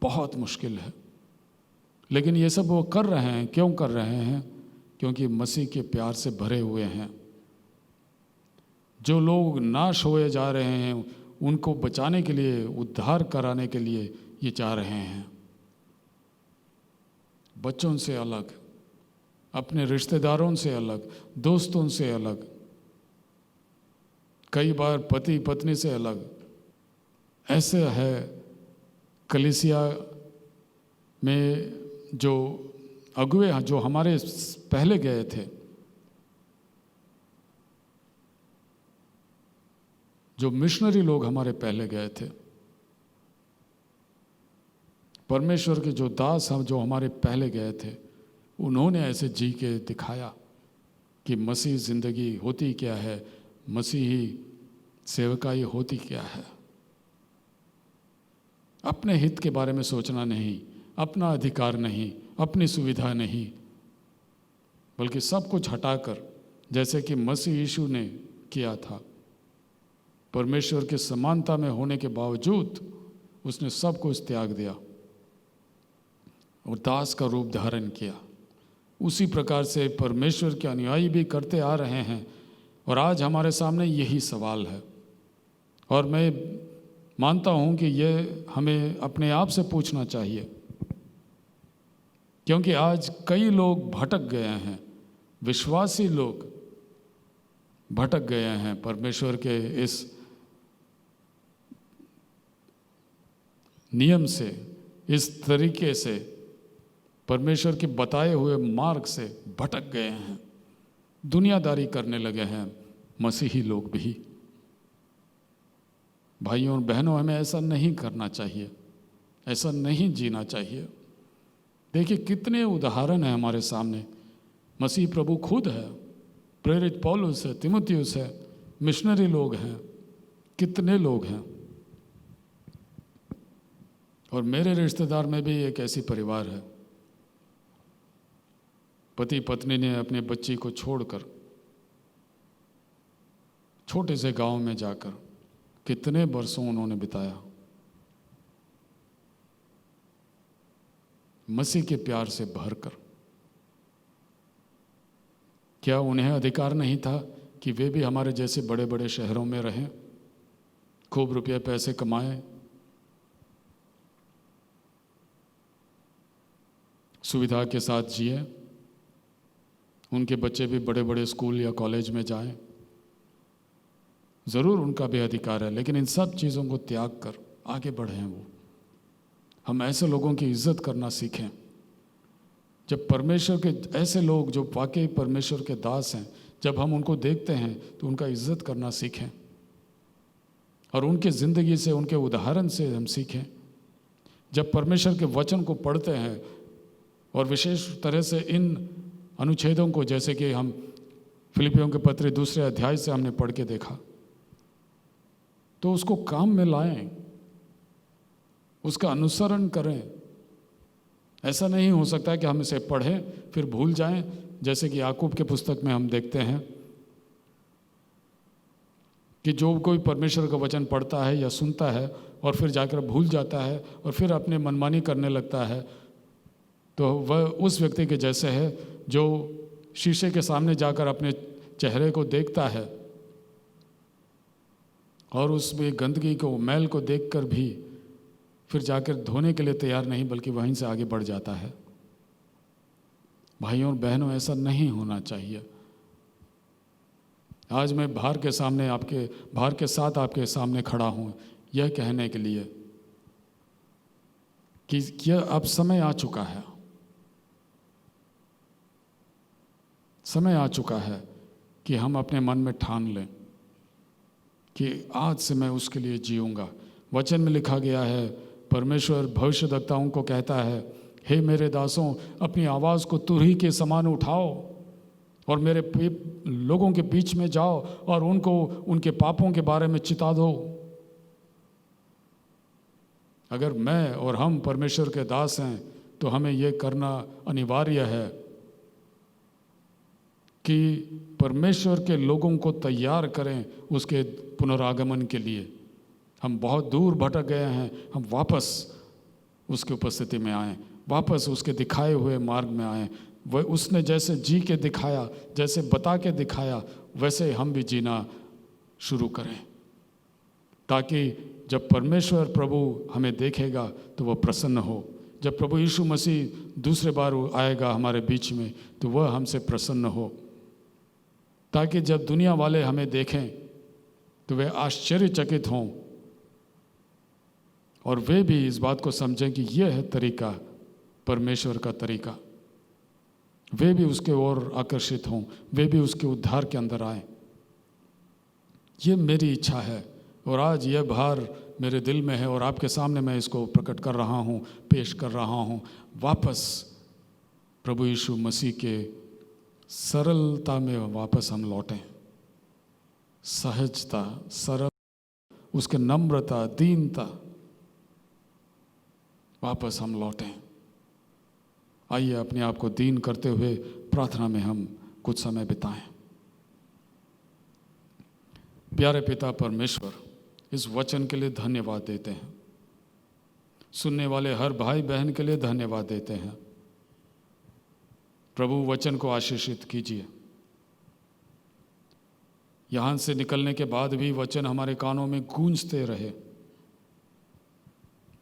बहुत मुश्किल है, लेकिन ये सब वो कर रहे हैं। क्यों कर रहे हैं? क्योंकि मसीह के प्यार से भरे हुए हैं। जो लोग नाश हुए जा रहे हैं उनको बचाने के लिए, उद्धार कराने के लिए ये चाह रहे हैं। बच्चों से अलग, अपने रिश्तेदारों से अलग, दोस्तों से अलग, कई बार पति पत्नी से अलग। ऐसे है कलीसिया में जो अगुए जो हमारे पहले गए थे, जो मिशनरी लोग हमारे पहले गए थे, परमेश्वर के जो दास हम जो हमारे पहले गए थे, उन्होंने ऐसे जी के दिखाया कि मसीह ज़िंदगी होती क्या है, मसीही सेवकाई होती क्या है। अपने हित के बारे में सोचना नहीं, अपना अधिकार नहीं, अपनी सुविधा नहीं, बल्कि सब कुछ हटाकर, जैसे कि मसीह यीशु ने किया था, परमेश्वर के समानता में होने के बावजूद उसने सब कुछ त्याग दिया और दास का रूप धारण किया। उसी प्रकार से परमेश्वर के अनुयायी भी करते आ रहे हैं। और आज हमारे सामने यही सवाल है। और मैं मानता हूं कि ये हमें अपने आप से पूछना चाहिए, क्योंकि आज कई लोग भटक गए हैं, विश्वासी लोग भटक गए हैं परमेश्वर के इस नियम से, इस तरीके से, परमेश्वर के बताए हुए मार्ग से भटक गए हैं, दुनियादारी करने लगे हैं मसीही लोग भी। भाइयों और बहनों, हमें ऐसा नहीं करना चाहिए, ऐसा नहीं जीना चाहिए। देखिए कितने उदाहरण हैं हमारे सामने। मसीह प्रभु खुद है, प्रेरित पौलुस है, तीमुथियुस है, मिशनरी लोग हैं, कितने लोग हैं। और मेरे रिश्तेदार में भी एक ऐसी परिवार है, पति पत्नी ने अपने बच्ची को छोड़कर छोटे से गांव में जाकर कितने बरसों उन्होंने बिताया। मसीह के प्यार से भरकर। क्या उन्हें अधिकार नहीं था कि वे भी हमारे जैसे बड़े बड़े शहरों में रहें, खूब रुपये पैसे कमाएं, सुविधा के साथ जिए, उनके बच्चे भी बड़े बड़े स्कूल या कॉलेज में जाएं? ज़रूर उनका भी अधिकार है, लेकिन इन सब चीज़ों को त्याग कर आगे बढ़ें। वो हम ऐसे लोगों की इज्जत करना सीखें। जब परमेश्वर के ऐसे लोग जो वाकई परमेश्वर के दास हैं, जब हम उनको देखते हैं तो उनका इज्जत करना सीखें और उनके ज़िंदगी से, उनके उदाहरण से हम सीखें। जब परमेश्वर के वचन को पढ़ते हैं और विशेष तरह से इन अनुच्छेदों को, जैसे कि हम फिलिपियों के पत्र 2 अध्याय से हमने पढ़ के देखा, तो उसको काम में लाएं, उसका अनुसरण करें। ऐसा नहीं हो सकता कि हम इसे पढ़ें फिर भूल जाएं, जैसे कि याकूब के पुस्तक में हम देखते हैं कि जो कोई परमेश्वर का वचन पढ़ता है या सुनता है और फिर जाकर भूल जाता है और फिर अपने मनमानी करने लगता है, तो वह उस व्यक्ति के जैसे है जो शीशे के सामने जाकर अपने चेहरे को देखता है और उसमें गंदगी को, मैल को देखकर भी फिर जाकर धोने के लिए तैयार नहीं, बल्कि वहीं से आगे बढ़ जाता है। भाइयों और बहनों, ऐसा नहीं होना चाहिए। आज मैं भार के साथ आपके सामने खड़ा हूँ यह कहने के लिए कि अब समय आ चुका है, समय आ चुका है कि हम अपने मन में ठान लें कि आज से मैं उसके लिए जीऊँगा। वचन में लिखा गया है, परमेश्वर भविष्यद्वक्ताओं को कहता है, हे मेरे दासों, अपनी आवाज़ को तुरही के समान उठाओ और मेरे लोगों के बीच में जाओ और उनको उनके पापों के बारे में चिता दो। अगर मैं और हम परमेश्वर के दास हैं तो हमें यह करना अनिवार्य है कि परमेश्वर के लोगों को तैयार करें उसके पुनरागमन के लिए। हम बहुत दूर भटक गए हैं, हम वापस उसकी उपस्थिति में आएं, वापस उसके दिखाए हुए मार्ग में आएं। वह उसने जैसे जी के दिखाया, जैसे बता के दिखाया, वैसे हम भी जीना शुरू करें, ताकि जब परमेश्वर प्रभु हमें देखेगा तो वह प्रसन्न हो। जब प्रभु यीशु मसीह दूसरे बार आएगा हमारे बीच में तो वह हमसे प्रसन्न हो, ताकि जब दुनिया वाले हमें देखें तो वे आश्चर्यचकित हों और वे भी इस बात को समझें कि यह है तरीका, परमेश्वर का तरीका। वे भी उसके ओर आकर्षित हों, वे भी उसके उद्धार के अंदर आएं। ये मेरी इच्छा है और आज यह भार मेरे दिल में है और आपके सामने मैं इसको प्रकट कर रहा हूँ, पेश कर रहा हूँ। वापस प्रभु यीशु मसीह के सरलता में वापस हम लौटें, सहजता, सरल, उसके नम्रता, दीनता, वापस हम लौटें। आइए अपने आप को दीन करते हुए प्रार्थना में हम कुछ समय बिताएं। प्यारे पिता परमेश्वर, इस वचन के लिए धन्यवाद देते हैं। सुनने वाले हर भाई बहन के लिए धन्यवाद देते हैं। प्रभु वचन को आशीषित कीजिए। यहाँ से निकलने के बाद भी वचन हमारे कानों में गूंजते रहे।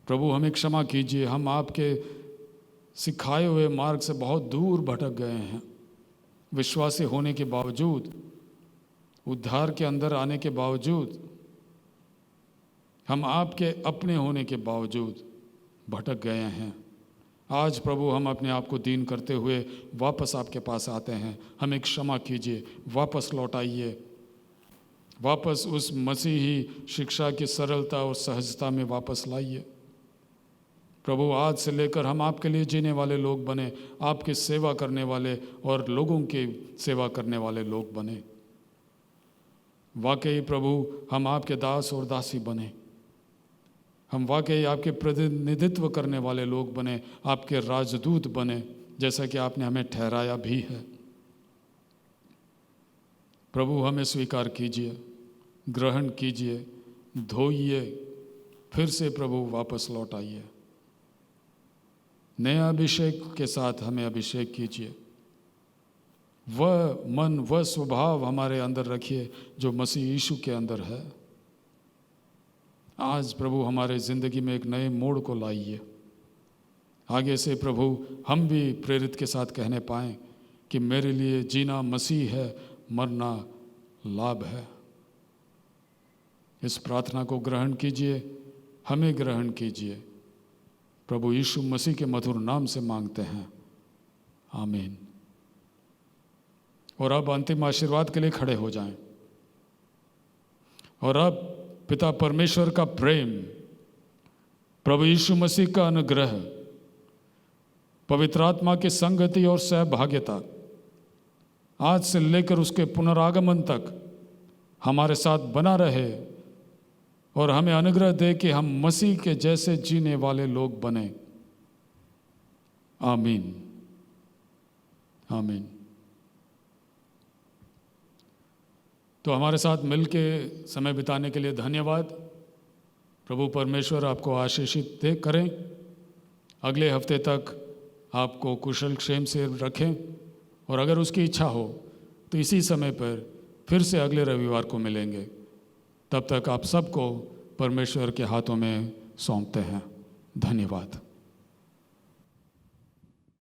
प्रभु हमें क्षमा कीजिए, हम आपके सिखाए हुए मार्ग से बहुत दूर भटक गए हैं। विश्वासी होने के बावजूद, उद्धार के अंदर आने के बावजूद, हम आपके अपने होने के बावजूद भटक गए हैं। आज प्रभु हम अपने आप को दीन करते हुए वापस आपके पास आते हैं। हमें क्षमा कीजिए, वापस लौटाइए, वापस उस मसीही शिक्षा की सरलता और सहजता में वापस लाइए। प्रभु आज से लेकर हम आपके लिए जीने वाले लोग बने, आपकी सेवा करने वाले और लोगों की सेवा करने वाले लोग बने। वाकई प्रभु हम आपके दास और दासी बने, हम वाकई आपके प्रतिनिधित्व करने वाले लोग बने, आपके राजदूत बने, जैसा कि आपने हमें ठहराया भी है। प्रभु हमें स्वीकार कीजिए, ग्रहण कीजिए, धोइए, फिर से प्रभु वापस लौटाइए। नया अभिषेक के साथ हमें अभिषेक कीजिए। वह मन, वह स्वभाव हमारे अंदर रखिए जो मसीह यीशु के अंदर है। आज प्रभु हमारे ज़िंदगी में एक नए मोड़ को लाइए। आगे से प्रभु हम भी प्रेरित के साथ कहने पाएँ कि मेरे लिए जीना मसीह है, मरना लाभ है। इस प्रार्थना को ग्रहण कीजिए, हमें ग्रहण कीजिए। प्रभु यीशु मसीह के मधुर नाम से मांगते हैं, आमीन। और अब अंतिम आशीर्वाद के लिए खड़े हो जाएं। और अब पिता परमेश्वर का प्रेम, प्रभु यीशु मसीह का अनुग्रह, पवित्र आत्मा की संगति और सहभागिता आज से लेकर उसके पुनरागमन तक हमारे साथ बना रहे और हमें अनुग्रह दे कि हम मसीह के जैसे जीने वाले लोग बने। आमीन, आमीन। तो हमारे साथ मिलके समय बिताने के लिए धन्यवाद। प्रभु परमेश्वर आपको आशीषित दे करें। अगले हफ्ते तक आपको कुशल क्षेम से रखें और अगर उसकी इच्छा हो तो इसी समय पर फिर से अगले रविवार को मिलेंगे। तब तक आप सबको परमेश्वर के हाथों में सौंपते हैं। धन्यवाद।